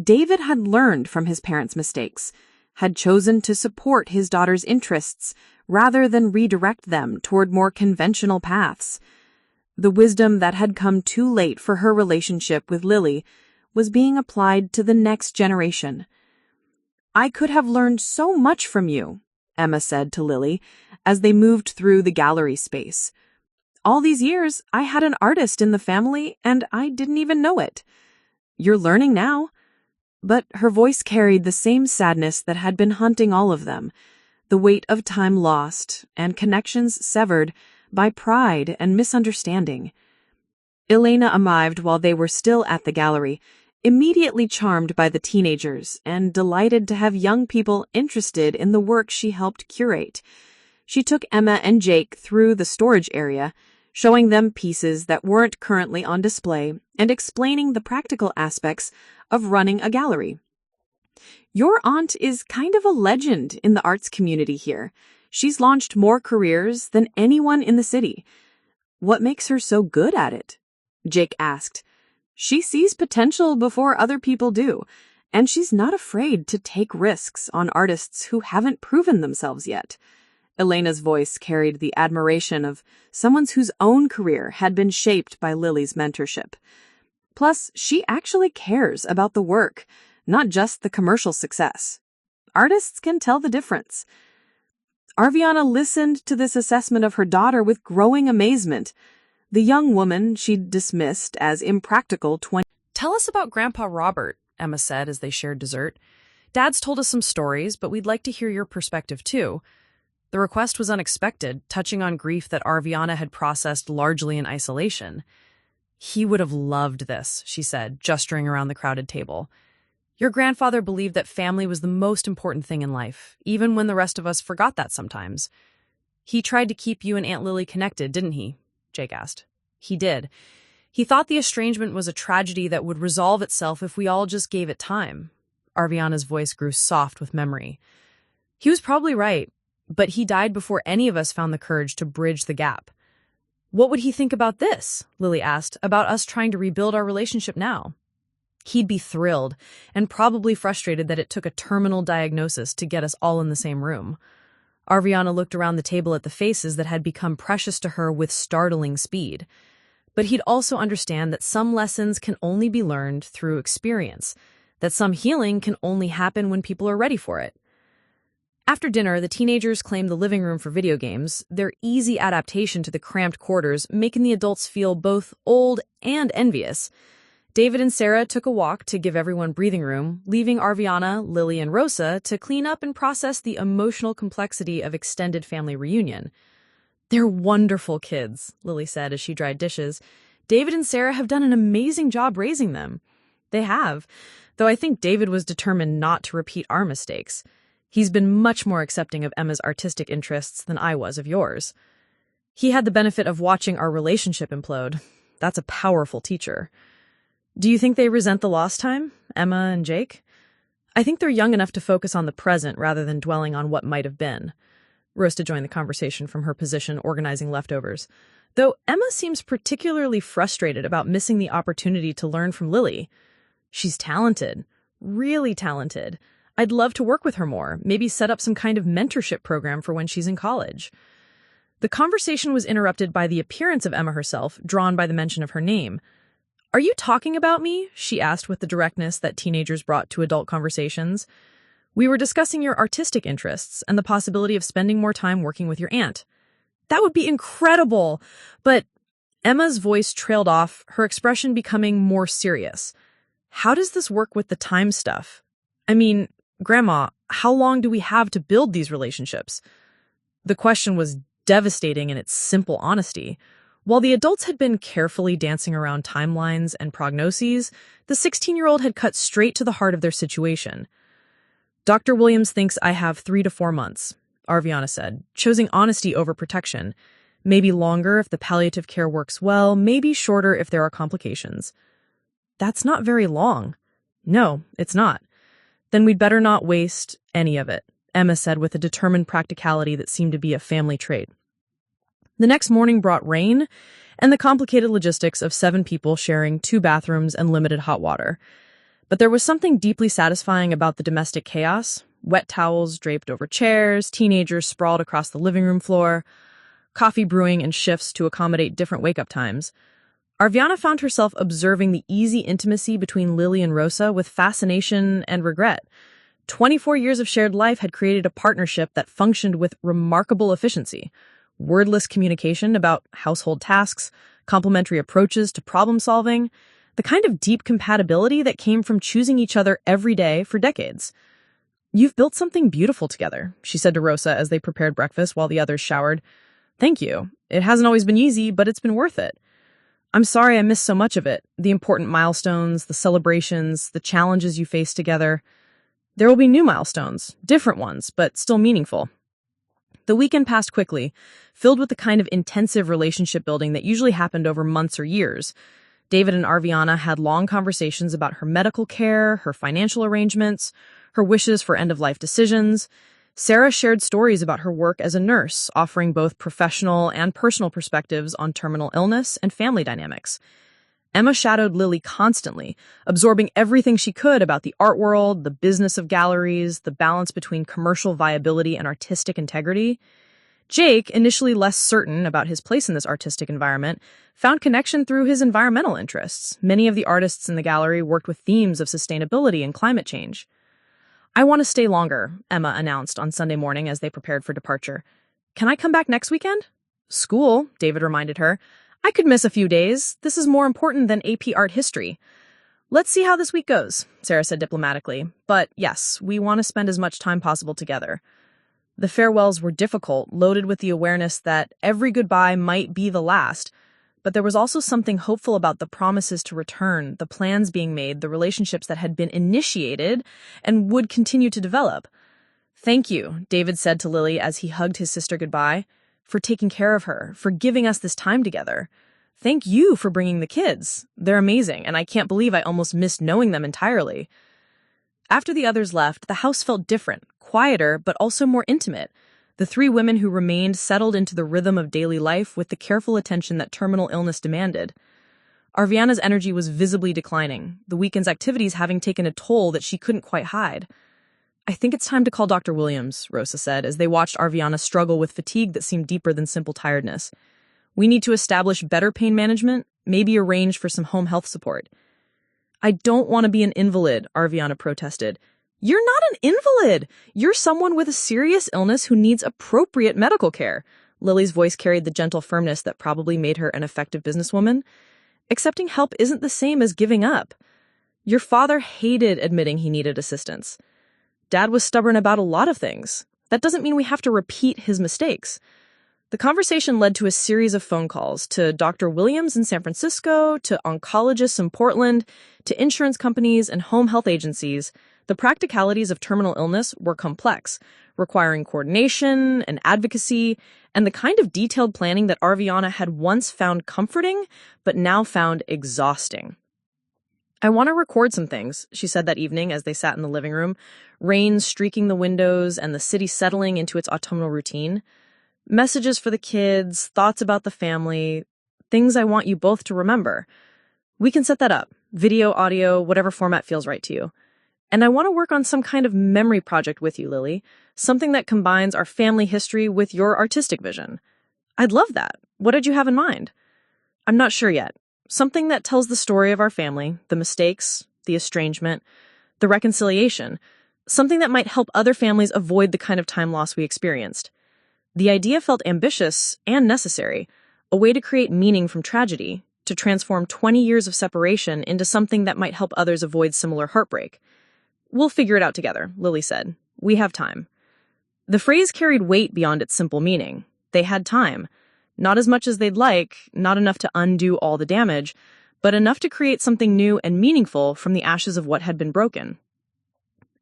David had learned from his parents' mistakes, had chosen to support his daughter's interests rather than redirect them toward more conventional paths. The wisdom that had come too late for her relationship with Lily was being applied to the next generation. "I could have learned so much from you," Emma said to Lily, as they moved through the gallery space. "All these years, I had an artist in the family, and I didn't even know it. You're learning now." But her voice carried the same sadness that had been haunting all of them, the weight of time lost and connections severed by pride and misunderstanding. Elena arrived while they were still at the gallery, immediately charmed by the teenagers and delighted to have young people interested in the work she helped curate. She took Emma and Jake through the storage area, showing them pieces that weren't currently on display and explaining the practical aspects of running a gallery. "Your aunt is kind of a legend in the arts community here. She's launched more careers than anyone in the city. What makes her so good at it?" Jake asked. "She sees potential before other people do, and she's not afraid to take risks on artists who haven't proven themselves yet." Elena's voice carried the admiration of someone whose own career had been shaped by Lily's mentorship. Plus, she actually cares about the work, not just the commercial success. Artists can tell the difference. Arviana listened to this assessment of her daughter with growing amazement. The young woman she'd dismissed as impractical 20. "Tell us about Grandpa Robert," Emma said as they shared dessert. "Dad's told us some stories, but we'd like to hear your perspective too." The request was unexpected, touching on grief that Arviana had processed largely in isolation. "He would have loved this," she said, gesturing around the crowded table. "Your grandfather believed that family was the most important thing in life, even when the rest of us forgot that sometimes. He tried to keep you and Aunt Lily connected, didn't he?" Jake asked. "He did. He thought the estrangement was a tragedy that would resolve itself if we all just gave it time. Arviana's voice grew soft with memory. He was probably right, but he died before any of us found the courage to bridge the gap. What would he think about this? Lily asked, about us trying to rebuild our relationship now. He'd be thrilled, and probably frustrated that it took a terminal diagnosis to get us all in the same room. Arviana looked around the table at the faces that had become precious to her with startling speed. But he'd also understand that some lessons can only be learned through experience, that some healing can only happen when people are ready for it. After dinner, the teenagers claimed the living room for video games, their easy adaptation to the cramped quarters, making the adults feel both old and envious. David and Sarah took a walk to give everyone breathing room, leaving Arviana, Lily, and Rosa to clean up and process the emotional complexity of extended family reunion. "They're wonderful kids," Lily said as she dried dishes. "David and Sarah have done an amazing job raising them." They have, though I think David was determined not to repeat our mistakes. He's been much more accepting of Emma's artistic interests than I was of yours. He had the benefit of watching our relationship implode. That's a powerful teacher. Do you think they resent the lost time, Emma and Jake? I think they're young enough to focus on the present rather than dwelling on what might have been. Rosta joined the conversation from her position organizing leftovers. Though Emma seems particularly frustrated about missing the opportunity to learn from Lily. She's talented, really talented. I'd love to work with her more, maybe set up some kind of mentorship program for when she's in college. The conversation was interrupted by the appearance of Emma herself, drawn by the mention of her name. "Are you talking about me?" she asked with the directness that teenagers brought to adult conversations. "We were discussing your artistic interests and the possibility of spending more time working with your aunt." "That would be incredible!" But Emma's voice trailed off, her expression becoming more serious. "How does this work with the time stuff? I mean, Grandma, how long do we have to build these relationships?" The question was devastating in its simple honesty. While the adults had been carefully dancing around timelines and prognoses, the 16-year-old had cut straight to the heart of their situation. "Dr. Williams thinks I have 3 to 4 months, Arviana said, choosing honesty over protection. Maybe longer if the palliative care works well, maybe shorter if there are complications. "That's not very long." "No, it's not." "Then we'd better not waste any of it," Emma said with a determined practicality that seemed to be a family trait. The next morning brought rain and the complicated logistics of 7 people sharing 2 bathrooms and limited hot water. But there was something deeply satisfying about the domestic chaos: wet towels draped over chairs, teenagers sprawled across the living room floor, coffee brewing in shifts to accommodate different wake-up times. Arviana found herself observing the easy intimacy between Lily and Rosa with fascination and regret. 24 years of shared life had created a partnership that functioned with remarkable efficiency. Wordless communication about household tasks, complementary approaches to problem-solving, the kind of deep compatibility that came from choosing each other every day for decades. "You've built something beautiful together," she said to Rosa as they prepared breakfast while the others showered. "Thank you. It hasn't always been easy, but it's been worth it. I'm sorry I missed so much of it, the important milestones, the celebrations, the challenges you faced together. There will be new milestones, different ones, but still meaningful." The weekend passed quickly, filled with the kind of intensive relationship building that usually happened over months or years. David and Arviana had long conversations about her medical care, her financial arrangements, her wishes for end-of-life decisions. Sarah shared stories about her work as a nurse, offering both professional and personal perspectives on terminal illness and family dynamics. Emma shadowed Lily constantly, absorbing everything she could about the art world, the business of galleries, the balance between commercial viability and artistic integrity. Jake, initially less certain about his place in this artistic environment, found connection through his environmental interests. Many of the artists in the gallery worked with themes of sustainability and climate change. "I want to stay longer," Emma announced on Sunday morning as they prepared for departure. "Can I come back next weekend?" "School," David reminded her. "I could miss a few days. This is more important than AP art history." "Let's see how this week goes," Sarah said diplomatically. "But yes, we want to spend as much time possible together." The farewells were difficult, loaded with the awareness that every goodbye might be the last, but there was also something hopeful about the promises to return, the plans being made, the relationships that had been initiated and would continue to develop. "Thank you," David said to Lily as he hugged his sister goodbye, "for taking care of her, for giving us this time together. Thank you for bringing the kids. They're amazing, and I can't believe I almost missed knowing them entirely. After the others left, the house felt different, quieter, but also more intimate. The three women who remained settled into the rhythm of daily life with the careful attention that terminal illness demanded. Arviana's energy was visibly declining, the weekend's activities having taken a toll that she couldn't quite hide. I think it's time to call Dr. Williams, Rosa said, as they watched Arviana struggle with fatigue that seemed deeper than simple tiredness. We need to establish better pain management, maybe arrange for some home health support. I don't want to be an invalid, Arviana protested. You're not an invalid. You're someone with a serious illness who needs appropriate medical care. Lily's voice carried the gentle firmness that probably made her an effective businesswoman. Accepting help isn't the same as giving up. Your father hated admitting he needed assistance. Dad was stubborn about a lot of things. That doesn't mean we have to repeat his mistakes. The conversation led to a series of phone calls to Dr. Williams in San Francisco, to oncologists in Portland, to insurance companies and home health agencies. The practicalities of terminal illness were complex, requiring coordination and advocacy, and the kind of detailed planning that Arviana had once found comforting, but now found exhausting. I want to record some things, she said that evening as they sat in the living room, rain streaking the windows and the city settling into its autumnal routine. Messages for the kids, thoughts about the family, things I want you both to remember. We can set that up, video, audio, whatever format feels right to you. And I want to work on some kind of memory project with you, Lily, something that combines our family history with your artistic vision. I'd love that. What did you have in mind? I'm not sure yet. Something that tells the story of our family, the mistakes, the estrangement, the reconciliation, something that might help other families avoid the kind of time loss we experienced. The idea felt ambitious and necessary, a way to create meaning from tragedy, to transform 20 years of separation into something that might help others avoid similar heartbreak. We'll figure it out together, Lily said. We have time. The phrase carried weight beyond its simple meaning. They had time. Not as much as they'd like, not enough to undo all the damage, but enough to create something new and meaningful from the ashes of what had been broken.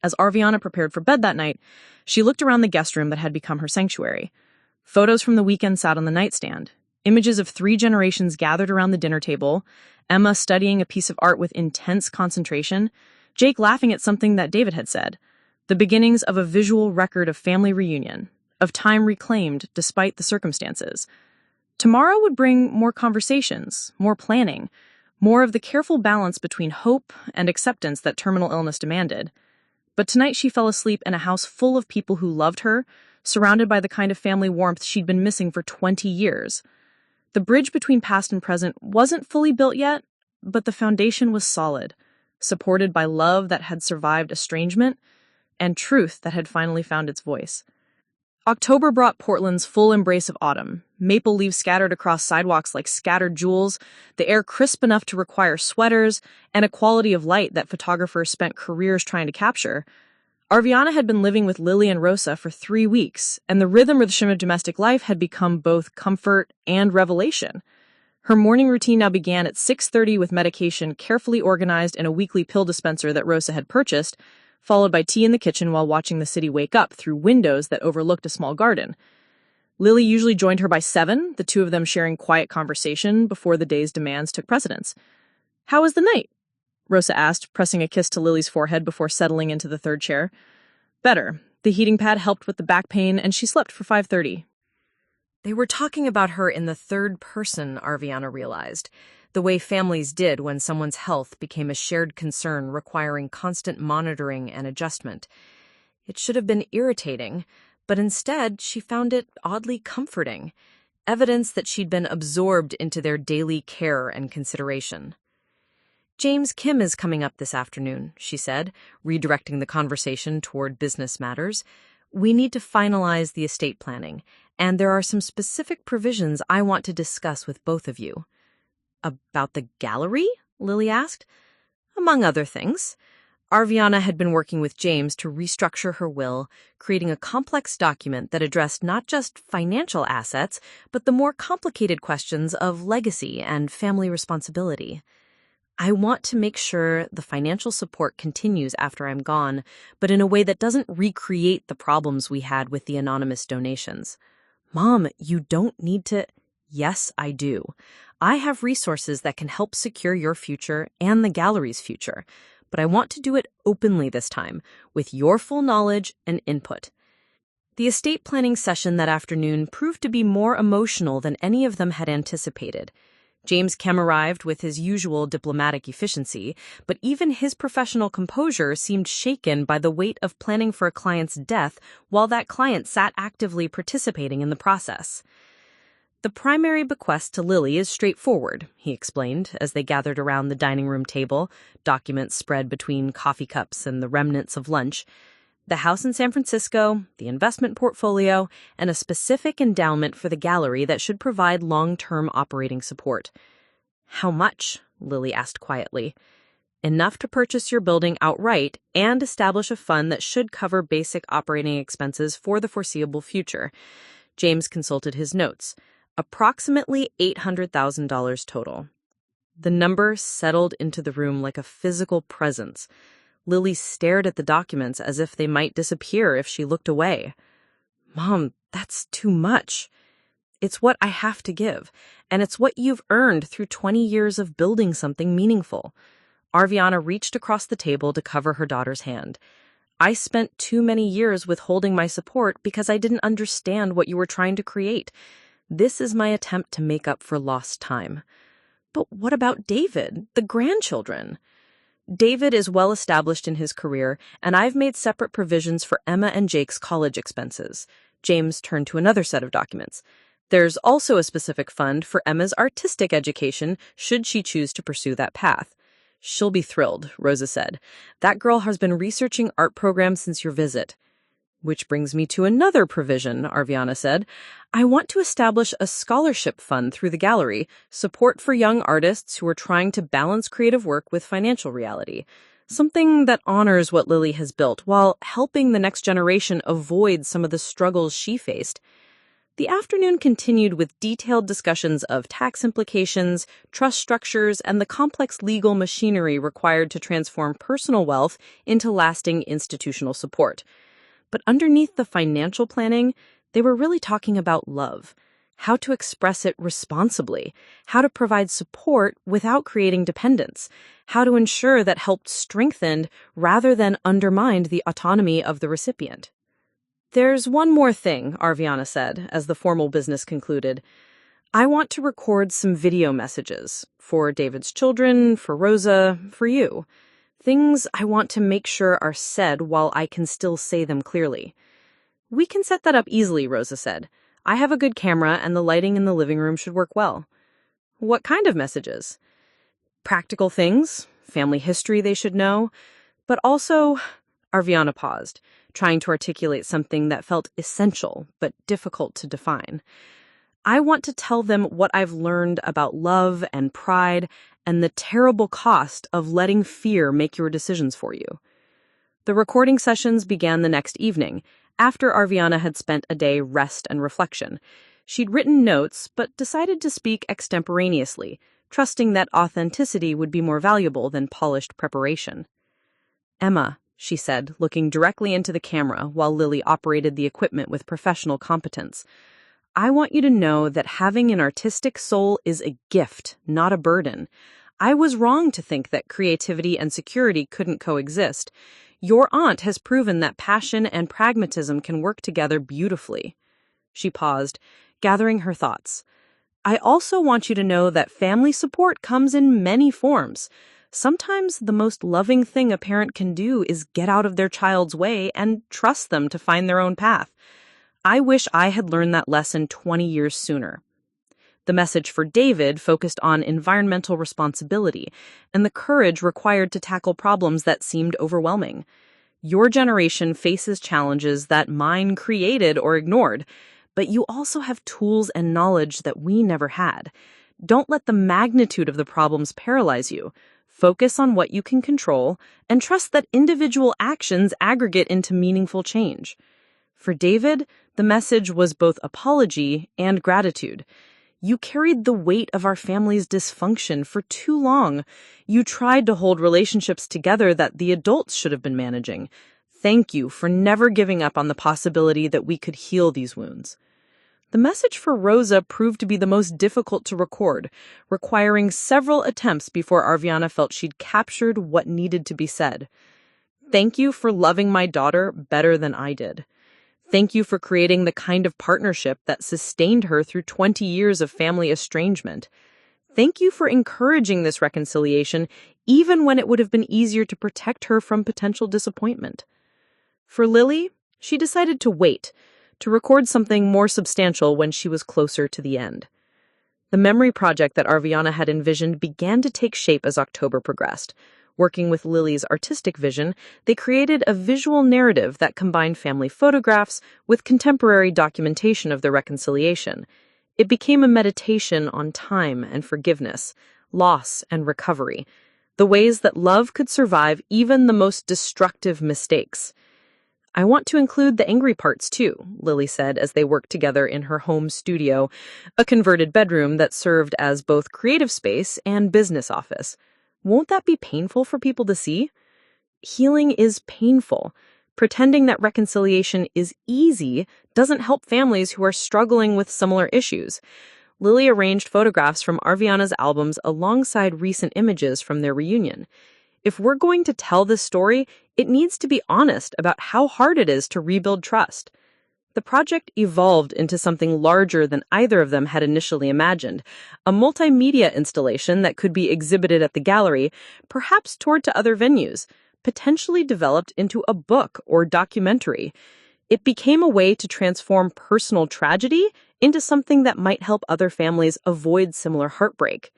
As Arviana prepared for bed that night, she looked around the guest room that had become her sanctuary. Photos from the weekend sat on the nightstand. Images of 3 generations gathered around the dinner table, Emma studying a piece of art with intense concentration, Jake laughing at something that David had said. The beginnings of a visual record of family reunion, of time reclaimed despite the circumstances. Tomorrow would bring more conversations, more planning, more of the careful balance between hope and acceptance that terminal illness demanded. But tonight she fell asleep in a house full of people who loved her, surrounded by the kind of family warmth she'd been missing for 20 years. The bridge between past and present wasn't fully built yet, but the foundation was solid, supported by love that had survived estrangement and truth that had finally found its voice. October brought Portland's full embrace of autumn, maple leaves scattered across sidewalks like scattered jewels, the air crisp enough to require sweaters, and a quality of light that photographers spent careers trying to capture. Arviana had been living with Lily and Rosa for 3 weeks, and the rhythm of domestic life had become both comfort and revelation. Her morning routine now began at 6:30 with medication carefully organized in a weekly pill dispenser that Rosa had purchased, followed by tea in the kitchen while watching the city wake up through windows that overlooked a small garden. Lily usually joined her by 7, the two of them sharing quiet conversation before the day's demands took precedence. "How was the night?" Rosa asked, pressing a kiss to Lily's forehead before settling into the third chair. "Better. The heating pad helped with the back pain, and she slept for 5:30. They were talking about her in the third person, Arviana realized, the way families did when someone's health became a shared concern requiring constant monitoring and adjustment. It should have been irritating, but instead she found it oddly comforting, evidence that she'd been absorbed into their daily care and consideration. "James Kim is coming up this afternoon," she said, redirecting the conversation toward business matters. "We need to finalize the estate planning, and there are some specific provisions I want to discuss with both of you." "About the gallery?" Lily asked. "Among other things." Arviana had been working with James to restructure her will, creating a complex document that addressed not just financial assets, but the more complicated questions of legacy and family responsibility. "I want to make sure the financial support continues after I'm gone, but in a way that doesn't recreate the problems we had with the anonymous donations." "Mom, you don't need to—" Yes, I do. I have resources that can help secure your future and the gallery's future, but I want to do it openly this time, with your full knowledge and input. The estate planning session that afternoon proved to be more emotional than any of them had anticipated. James Kem arrived with his usual diplomatic efficiency, but even his professional composure seemed shaken by the weight of planning for a client's death while that client sat actively participating in the process. The primary bequest to Lily is straightforward, he explained as they gathered around the dining room table, documents spread between coffee cups and the remnants of lunch. The house in San Francisco, the investment portfolio, and a specific endowment for the gallery that should provide long-term operating support. How much? Lily asked quietly. Enough to purchase your building outright and establish a fund that should cover basic operating expenses for the foreseeable future. James consulted his notes. Approximately $800,000 total. The number settled into the room like a physical presence. Lily stared at the documents as if they might disappear if she looked away. Mom, that's too much. It's what I have to give, and it's what you've earned through 20 years of building something meaningful. Arviana reached across the table to cover her daughter's hand. I spent too many years withholding my support because I didn't understand what you were trying to create. This is my attempt to make up for lost time. But what about David, the grandchildren? David is well established in his career, and I've made separate provisions for Emma and Jake's college expenses. James turned to another set of documents. There's also a specific fund for Emma's artistic education, should she choose to pursue that path. She'll be thrilled, Rosa said. That girl has been researching art programs since your visit. Which brings me to another provision, Arviana said. I want to establish a scholarship fund through the gallery, support for young artists who are trying to balance creative work with financial reality. Something that honors what Lily has built while helping the next generation avoid some of the struggles she faced. The afternoon continued with detailed discussions of tax implications, trust structures, and the complex legal machinery required to transform personal wealth into lasting institutional support. But underneath the financial planning, they were really talking about love, how to express it responsibly, how to provide support without creating dependence, how to ensure that help strengthened rather than undermined the autonomy of the recipient. There's one more thing, Arviana said, as the formal business concluded. I want to record some video messages for David's children, for Rosa, for you. Things I want to make sure are said while I can still say them clearly. We can set that up easily, Rosa said. I have a good camera and the lighting in the living room should work well. What kind of messages? Practical things, family history they should know, but also... Arviana paused, trying to articulate something that felt essential but difficult to define. I want to tell them what I've learned about love and pride and the terrible cost of letting fear make your decisions for you. The recording sessions began the next evening, after Arviana had spent a day rest and reflection. She'd written notes, but decided to speak extemporaneously, trusting that authenticity would be more valuable than polished preparation. Emma, she said, looking directly into the camera while Lily operated the equipment with professional competence, I want you to know that having an artistic soul is a gift, not a burden. I was wrong to think that creativity and security couldn't coexist. Your aunt has proven that passion and pragmatism can work together beautifully. She paused, gathering her thoughts. I also want you to know that family support comes in many forms. Sometimes the most loving thing a parent can do is get out of their child's way and trust them to find their own path. I wish I had learned that lesson 20 years sooner. The message for David focused on environmental responsibility and the courage required to tackle problems that seemed overwhelming. Your generation faces challenges that mine created or ignored, but you also have tools and knowledge that we never had. Don't let the magnitude of the problems paralyze you. Focus on what you can control and trust that individual actions aggregate into meaningful change. For David, the message was both apology and gratitude. You carried the weight of our family's dysfunction for too long. You tried to hold relationships together that the adults should have been managing. Thank you for never giving up on the possibility that we could heal these wounds. The message for Rosa proved to be the most difficult to record, requiring several attempts before Arviana felt she'd captured what needed to be said. Thank you for loving my daughter better than I did. Thank you for creating the kind of partnership that sustained her through 20 years of family estrangement. Thank you for encouraging this reconciliation, even when it would have been easier to protect her from potential disappointment. For Lily, she decided to wait, to record something more substantial when she was closer to the end. The memory project that Arviana had envisioned began to take shape as October progressed. Working with Lily's artistic vision, they created a visual narrative that combined family photographs with contemporary documentation of their reconciliation. It became a meditation on time and forgiveness, loss and recovery, the ways that love could survive even the most destructive mistakes. I want to include the angry parts too, Lily said as they worked together in her home studio, a converted bedroom that served as both creative space and business office. Won't that be painful for people to see? Healing is painful. Pretending that reconciliation is easy doesn't help families who are struggling with similar issues. Lily arranged photographs from Arviana's albums alongside recent images from their reunion. If we're going to tell this story, it needs to be honest about how hard it is to rebuild trust. The project evolved into something larger than either of them had initially imagined, a multimedia installation that could be exhibited at the gallery, perhaps toured to other venues, potentially developed into a book or documentary. It became a way to transform personal tragedy into something that might help other families avoid similar heartbreak.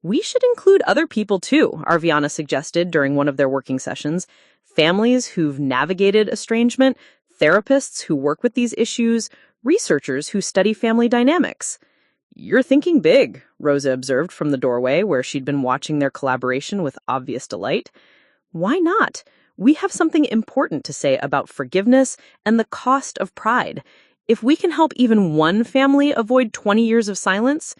We should include other people too, Arviana suggested during one of their working sessions. Families who've navigated estrangement, therapists who work with these issues, researchers who study family dynamics. You're thinking big, Rosa observed from the doorway where she'd been watching their collaboration with obvious delight. Why not? We have something important to say about forgiveness and the cost of pride. If we can help even one family avoid 20 years of silence,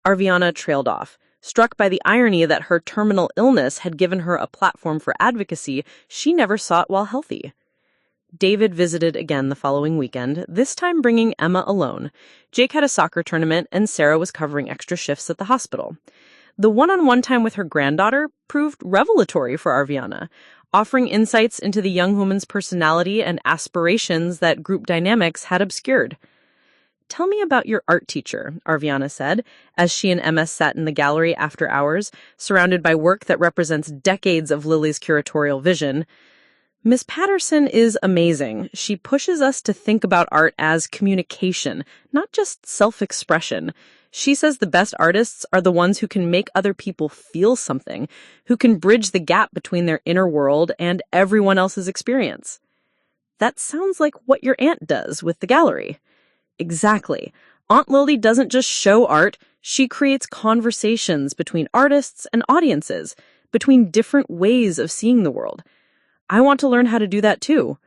Arviana trailed off. Struck by the irony that her terminal illness had given her a platform for advocacy she never sought while healthy. David visited again the following weekend, this time bringing Emma alone. Jake had a soccer tournament, and Sarah was covering extra shifts at the hospital. The one-on-one time with her granddaughter proved revelatory for Arviana, offering insights into the young woman's personality and aspirations that group dynamics had obscured. Tell me about your art teacher, Arviana said, as she and Emma sat in the gallery after hours, surrounded by work that represents decades of Lily's curatorial vision. Miss Patterson is amazing. She pushes us to think about art as communication, not just self-expression. She says the best artists are the ones who can make other people feel something, who can bridge the gap between their inner world and everyone else's experience. That sounds like what your aunt does with the gallery. Exactly. Aunt Lily doesn't just show art, she creates conversations between artists and audiences, between different ways of seeing the world. I want to learn how to do that too.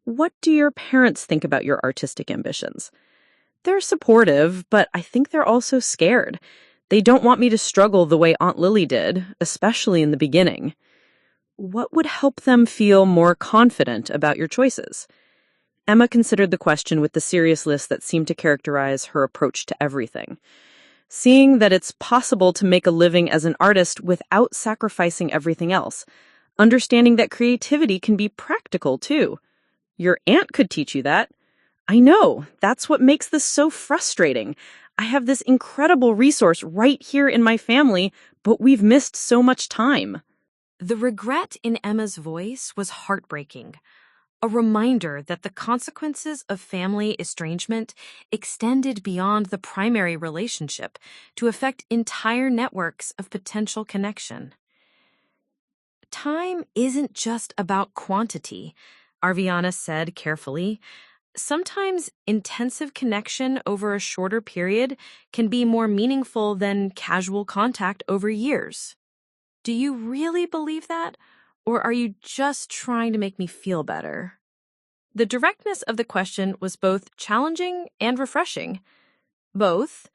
What do your parents think about your artistic ambitions? They're supportive, but I think they're also scared. They don't want me to struggle the way Aunt Lily did, especially in the beginning. What would help them feel more confident about your choices? Emma considered the question with the seriousness that seemed to characterize her approach to everything. Seeing that it's possible to make a living as an artist without sacrificing everything else. Understanding that creativity can be practical, too. Your aunt could teach you that. I know. That's what makes this so frustrating. I have this incredible resource right here in my family, but we've missed so much time. The regret in Emma's voice was heartbreaking. A reminder that the consequences of family estrangement extended beyond the primary relationship to affect entire networks of potential connection. Time isn't just about quantity, Arviana said carefully. Sometimes intensive connection over a shorter period can be more meaningful than casual contact over years. Do you really believe that? Or are you just trying to make me feel better? The directness of the question was both challenging and refreshing. Both,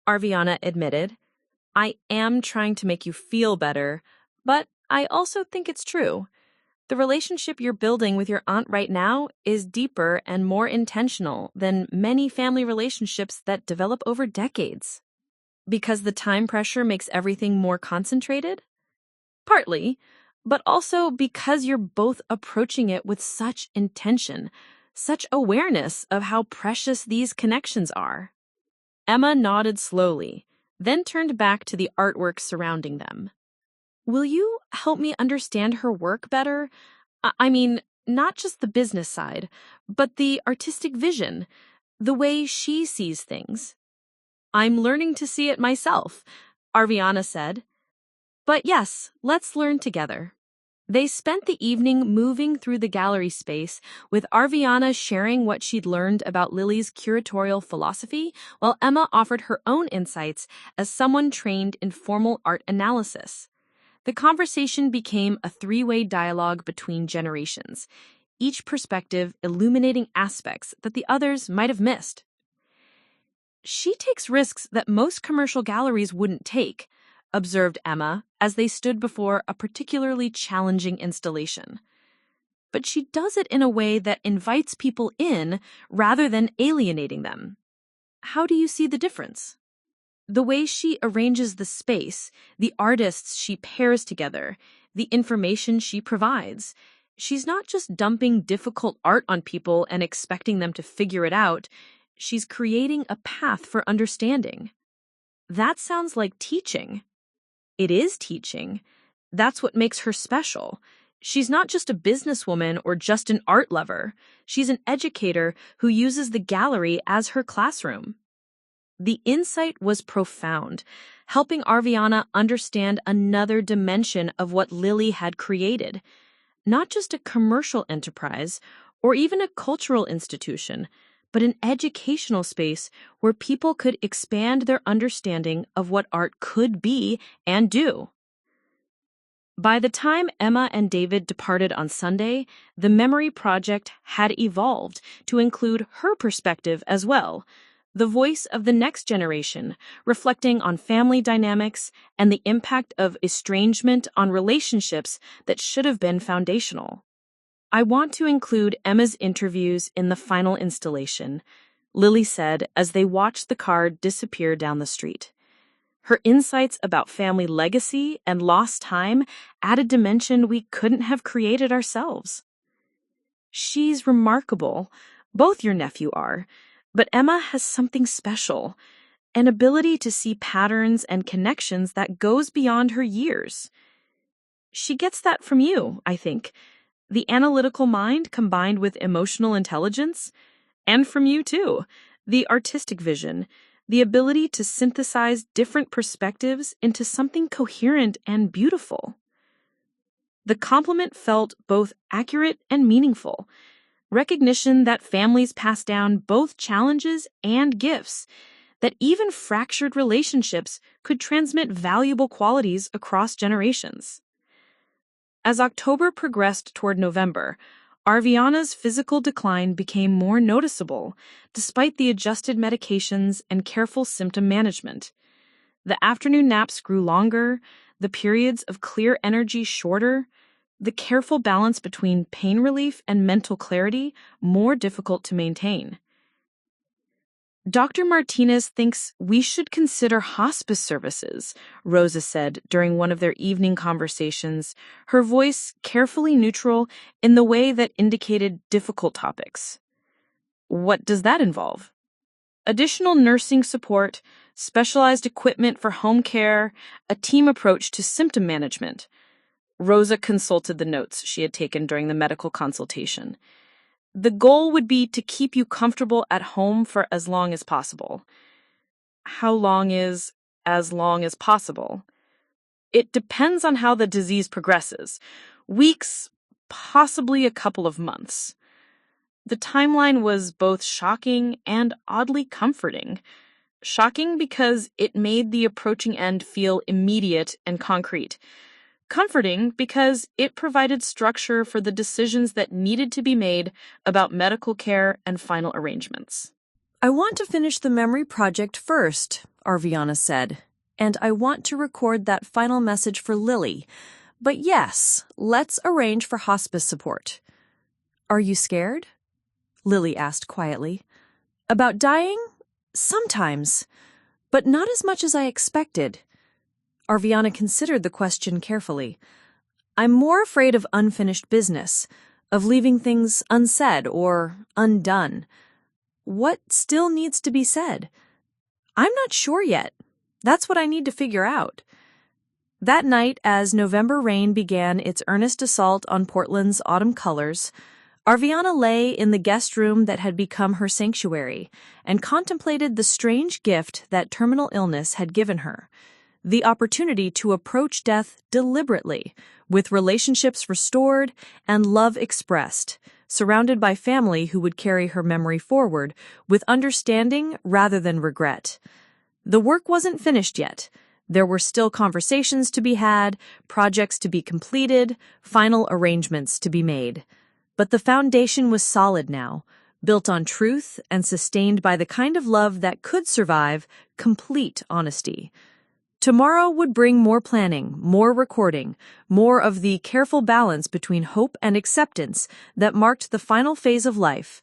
Arviana admitted. I am trying to make you feel better, but I also think it's true. The relationship you're building with your aunt right now is deeper and more intentional than many family relationships that develop over decades. Because the time pressure makes everything more concentrated? Partly, but also because you're both approaching it with such intention, such awareness of how precious these connections are. Emma nodded slowly, then turned back to the artwork surrounding them. Will you help me understand her work better? I mean, not just the business side, but the artistic vision, the way she sees things. I'm learning to see it myself, Arviana said. But yes, let's learn together. They spent the evening moving through the gallery space, with Arviana sharing what she'd learned about Lily's curatorial philosophy, while Emma offered her own insights as someone trained in formal art analysis. The conversation became a three-way dialogue between generations, each perspective illuminating aspects that the others might have missed. She takes risks that most commercial galleries wouldn't take, observed Emma as they stood before a particularly challenging installation. But she does it in a way that invites people in rather than alienating them. How do you see the difference? The way she arranges the space, the artists she pairs together, the information she provides. She's not just dumping difficult art on people and expecting them to figure it out. She's creating a path for understanding. That sounds like teaching. It is teaching. That's what makes her special. She's not just a businesswoman or just an art lover. She's an educator who uses the gallery as her classroom. The insight was profound, helping Arviana understand another dimension of what Lily had created. Not just a commercial enterprise or even a cultural institution, but an educational space where people could expand their understanding of what art could be and do. By the time Emma and David departed on Sunday, the Memory Project had evolved to include her perspective as well, the voice of the next generation, reflecting on family dynamics and the impact of estrangement on relationships that should have been foundational. I want to include Emma's interviews in the final installation, Lily said as they watched the car disappear down the street. Her insights about family legacy and lost time add a dimension we couldn't have created ourselves. She's remarkable, both your nephew are, but Emma has something special, an ability to see patterns and connections that goes beyond her years. She gets that from you, I think. The analytical mind combined with emotional intelligence, and from you too, the artistic vision, the ability to synthesize different perspectives into something coherent and beautiful. The compliment felt both accurate and meaningful, recognition that families pass down both challenges and gifts, that even fractured relationships could transmit valuable qualities across generations. As October progressed toward November, Arviana's physical decline became more noticeable, despite the adjusted medications and careful symptom management. The afternoon naps grew longer, the periods of clear energy shorter, the careful balance between pain relief and mental clarity more difficult to maintain. Dr. Martinez thinks we should consider hospice services, Rosa said during one of their evening conversations, her voice carefully neutral in the way that indicated difficult topics. What does that involve? Additional nursing support, specialized equipment for home care, a team approach to symptom management. Rosa consulted the notes she had taken during the medical consultation. The goal would be to keep you comfortable at home for as long as possible. How long is as long as possible? It depends on how the disease progresses. Weeks, possibly a couple of months. The timeline was both shocking and oddly comforting. Shocking because it made the approaching end feel immediate and concrete. Comforting because it provided structure for the decisions that needed to be made about medical care and final arrangements. I want to finish the Memory Project first, Arviana said, and I want to record that final message for Lily, But yes, let's arrange for hospice support. Are you scared? Lily asked quietly. About dying? Sometimes, but not as much as I expected. Arviana considered the question carefully. I'm more afraid of unfinished business, of leaving things unsaid or undone. What still needs to be said? I'm not sure yet. That's what I need to figure out. That night, as November rain began its earnest assault on Portland's autumn colors, Arviana lay in the guest room that had become her sanctuary and contemplated the strange gift that terminal illness had given her, the opportunity to approach death deliberately, with relationships restored and love expressed, surrounded by family who would carry her memory forward with understanding rather than regret. The work wasn't finished yet. There were still conversations to be had, projects to be completed, final arrangements to be made. But the foundation was solid now, built on truth and sustained by the kind of love that could survive complete honesty. Tomorrow would bring more planning, more recording, more of the careful balance between hope and acceptance that marked the final phase of life.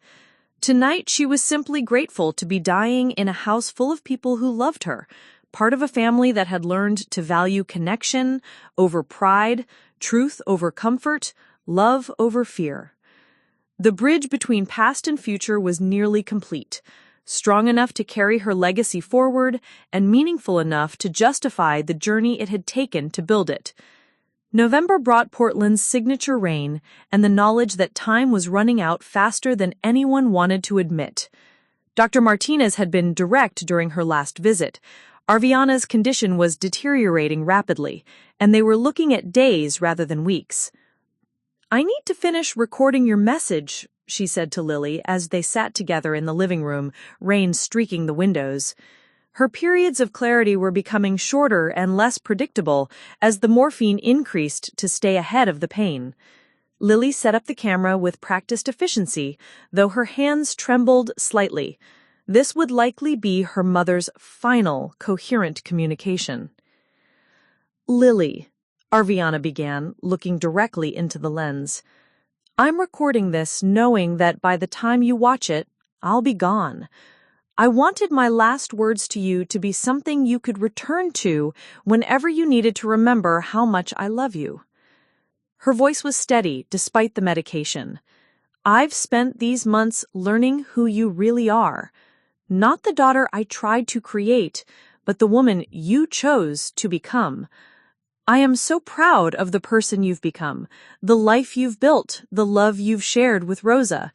Tonight she was simply grateful to be dying in a house full of people who loved her, part of a family that had learned to value connection over pride, truth over comfort, love over fear. The bridge between past and future was nearly complete, strong enough to carry her legacy forward and meaningful enough to justify the journey it had taken to build it. November brought Portland's signature rain and the knowledge that time was running out faster than anyone wanted to admit. Dr. Martinez had been direct during her last visit. Arviana's condition was deteriorating rapidly, and they were looking at days rather than weeks. I need to finish recording your message, she said to Lily as they sat together in the living room, rain streaking the windows. Her periods of clarity were becoming shorter and less predictable as the morphine increased to stay ahead of the pain. Lily set up the camera with practiced efficiency, though her hands trembled slightly. This would likely be her mother's final coherent communication. Lily, Arviana began, looking directly into the lens. I'm recording this knowing that by the time you watch it, I'll be gone. I wanted my last words to you to be something you could return to whenever you needed to remember how much I love you. Her voice was steady despite the medication. I've spent these months learning who you really are. Not the daughter I tried to create, but the woman you chose to become. I am so proud of the person you've become, the life you've built, the love you've shared with Rosa.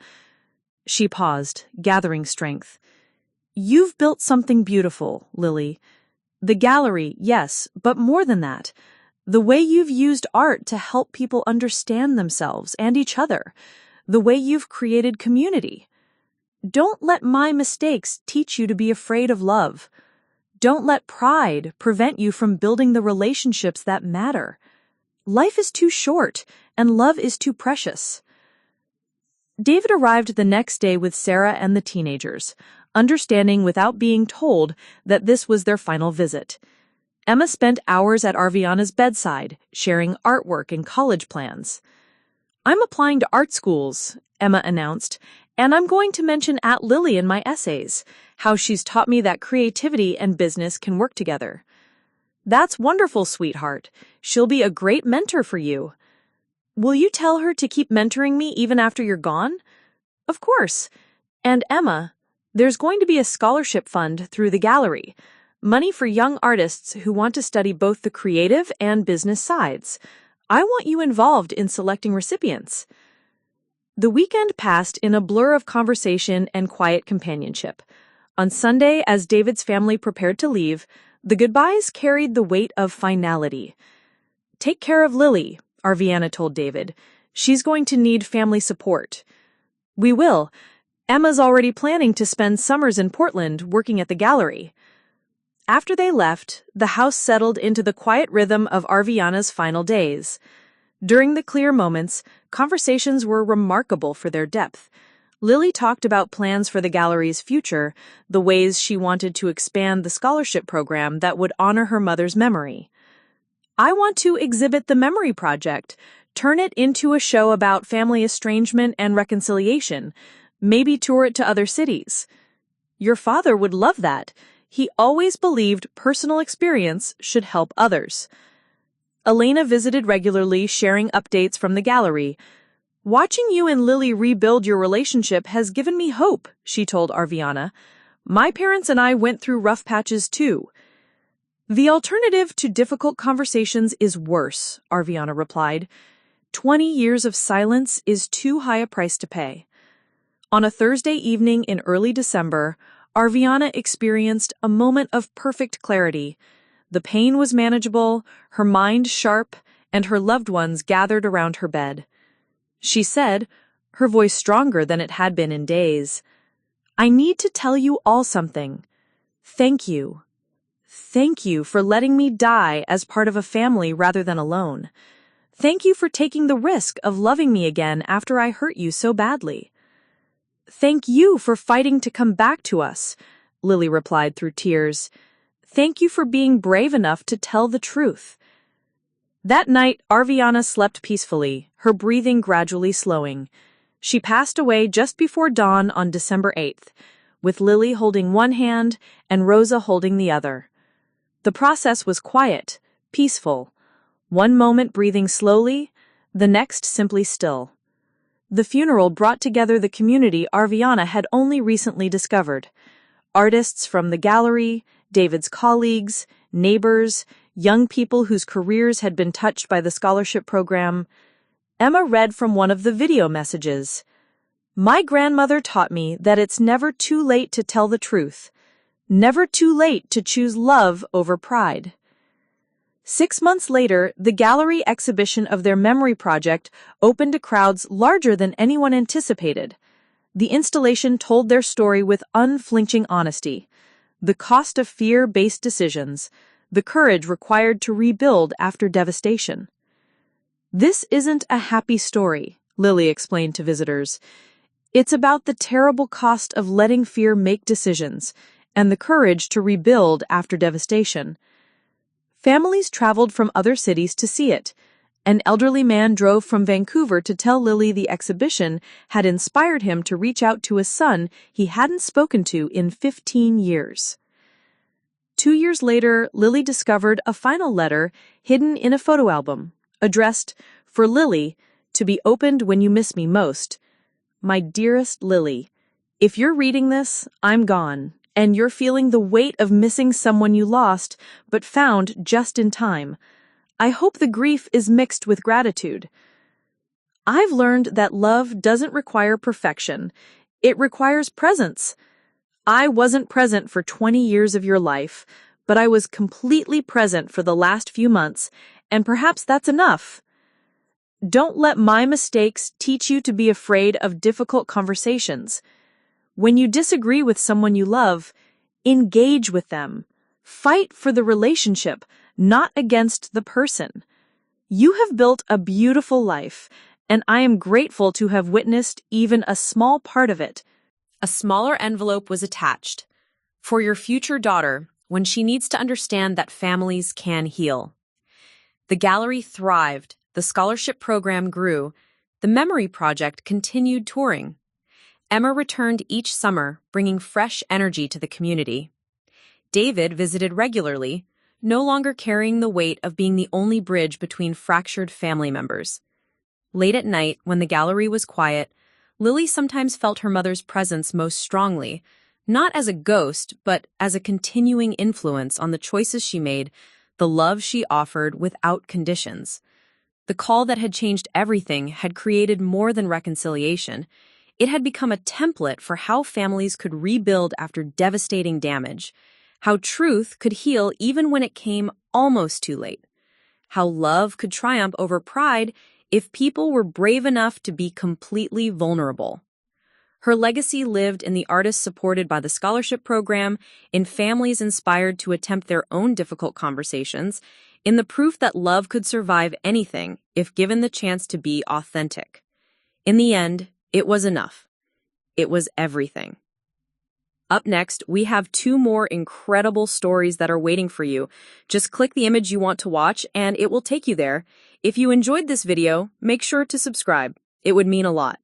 She paused, gathering strength. You've built something beautiful, Lily. The gallery, yes, but more than that. The way you've used art to help people understand themselves and each other. The way you've created community. Don't let my mistakes teach you to be afraid of love. Don't let pride prevent you from building the relationships that matter. Life is too short, and love is too precious. David arrived the next day with Sarah and the teenagers, understanding without being told that this was their final visit. Emma spent hours at Arviana's bedside, sharing artwork and college plans. I'm applying to art schools, Emma announced, and I'm going to mention Aunt Lily in my essays, how she's taught me that creativity and business can work together. That's wonderful, sweetheart. She'll be a great mentor for you. Will you tell her to keep mentoring me even after you're gone? Of course. And Emma, there's going to be a scholarship fund through the gallery, money for young artists who want to study both the creative and business sides. I want you involved in selecting recipients. The weekend passed in a blur of conversation and quiet companionship. On Sunday, as David's family prepared to leave, the goodbyes carried the weight of finality. Take care of Lily, Arviana told David. She's going to need family support. We will. Emma's already planning to spend summers in Portland working at the gallery. After they left, the house settled into the quiet rhythm of Arviana's final days. During the clear moments, conversations were remarkable for their depth. Lily talked about plans for the gallery's future, the ways she wanted to expand the scholarship program that would honor her mother's memory. I want to exhibit the Memory Project, turn it into a show about family estrangement and reconciliation, maybe tour it to other cities. Your father would love that. He always believed personal experience should help others. Elena visited regularly, sharing updates from the gallery. Watching you and Lily rebuild your relationship has given me hope, she told Arviana. My parents and I went through rough patches too. The alternative to difficult conversations is worse, Arviana replied. 20 years of silence is too high a price to pay. On a Thursday evening in early December, Arviana experienced a moment of perfect clarity. The pain was manageable, her mind sharp, and her loved ones gathered around her bed. She said, her voice stronger than it had been in days, I need to tell you all something. Thank you. Thank you for letting me die as part of a family rather than alone. Thank you for taking the risk of loving me again after I hurt you so badly. Thank you for fighting to come back to us, Lily replied through tears. Thank you for being brave enough to tell the truth. That night, Arviana slept peacefully, her breathing gradually slowing. She passed away just before dawn on December 8th, with Lily holding one hand and Rosa holding the other. The process was quiet, peaceful. One moment breathing slowly, the next simply still. The funeral brought together the community Arviana had only recently discovered. Artists from the gallery, David's colleagues, neighbors, young people whose careers had been touched by the scholarship program. Emma read from one of the video messages. My grandmother taught me that it's never too late to tell the truth. Never too late to choose love over pride. 6 months later, the gallery exhibition of their Memory Project opened to crowds larger than anyone anticipated. The installation told their story with unflinching honesty. The cost of fear-based decisions, the courage required to rebuild after devastation. This isn't a happy story, Lily explained to visitors. It's about the terrible cost of letting fear make decisions and the courage to rebuild after devastation. Families traveled from other cities to see it. An elderly man drove from Vancouver to tell Lily the exhibition had inspired him to reach out to a son he hadn't spoken to in 15 years. 2 years later, Lily discovered a final letter hidden in a photo album, addressed, For Lily, to be opened when you miss me most. My dearest Lily, if you're reading this, I'm gone, and you're feeling the weight of missing someone you lost but found just in time. I hope the grief is mixed with gratitude. I've learned that love doesn't require perfection. It requires presence. I wasn't present for 20 years of your life, but I was completely present for the last few months, and perhaps that's enough. Don't let my mistakes teach you to be afraid of difficult conversations. When you disagree with someone you love, engage with them. Fight for the relationship, not against the person. You have built a beautiful life, and I am grateful to have witnessed even a small part of it. A smaller envelope was attached. For your future daughter, when she needs to understand that families can heal. The gallery thrived, the scholarship program grew, the Memory Project continued touring. Emma returned each summer, bringing fresh energy to the community. David visited regularly, no longer carrying the weight of being the only bridge between fractured family members. Late at night, when the gallery was quiet, Lily sometimes felt her mother's presence most strongly, not as a ghost, but as a continuing influence on the choices she made, the love she offered without conditions. The call that had changed everything had created more than reconciliation. It had become a template for how families could rebuild after devastating damage, how truth could heal even when it came almost too late, how love could triumph over pride if people were brave enough to be completely vulnerable. Her legacy lived in the artists supported by the scholarship program, in families inspired to attempt their own difficult conversations, in the proof that love could survive anything if given the chance to be authentic. In the end, it was enough. It was everything. Up next, we have 2 more incredible stories that are waiting for you. Just click the image you want to watch and it will take you there. If you enjoyed this video, make sure to subscribe. It would mean a lot.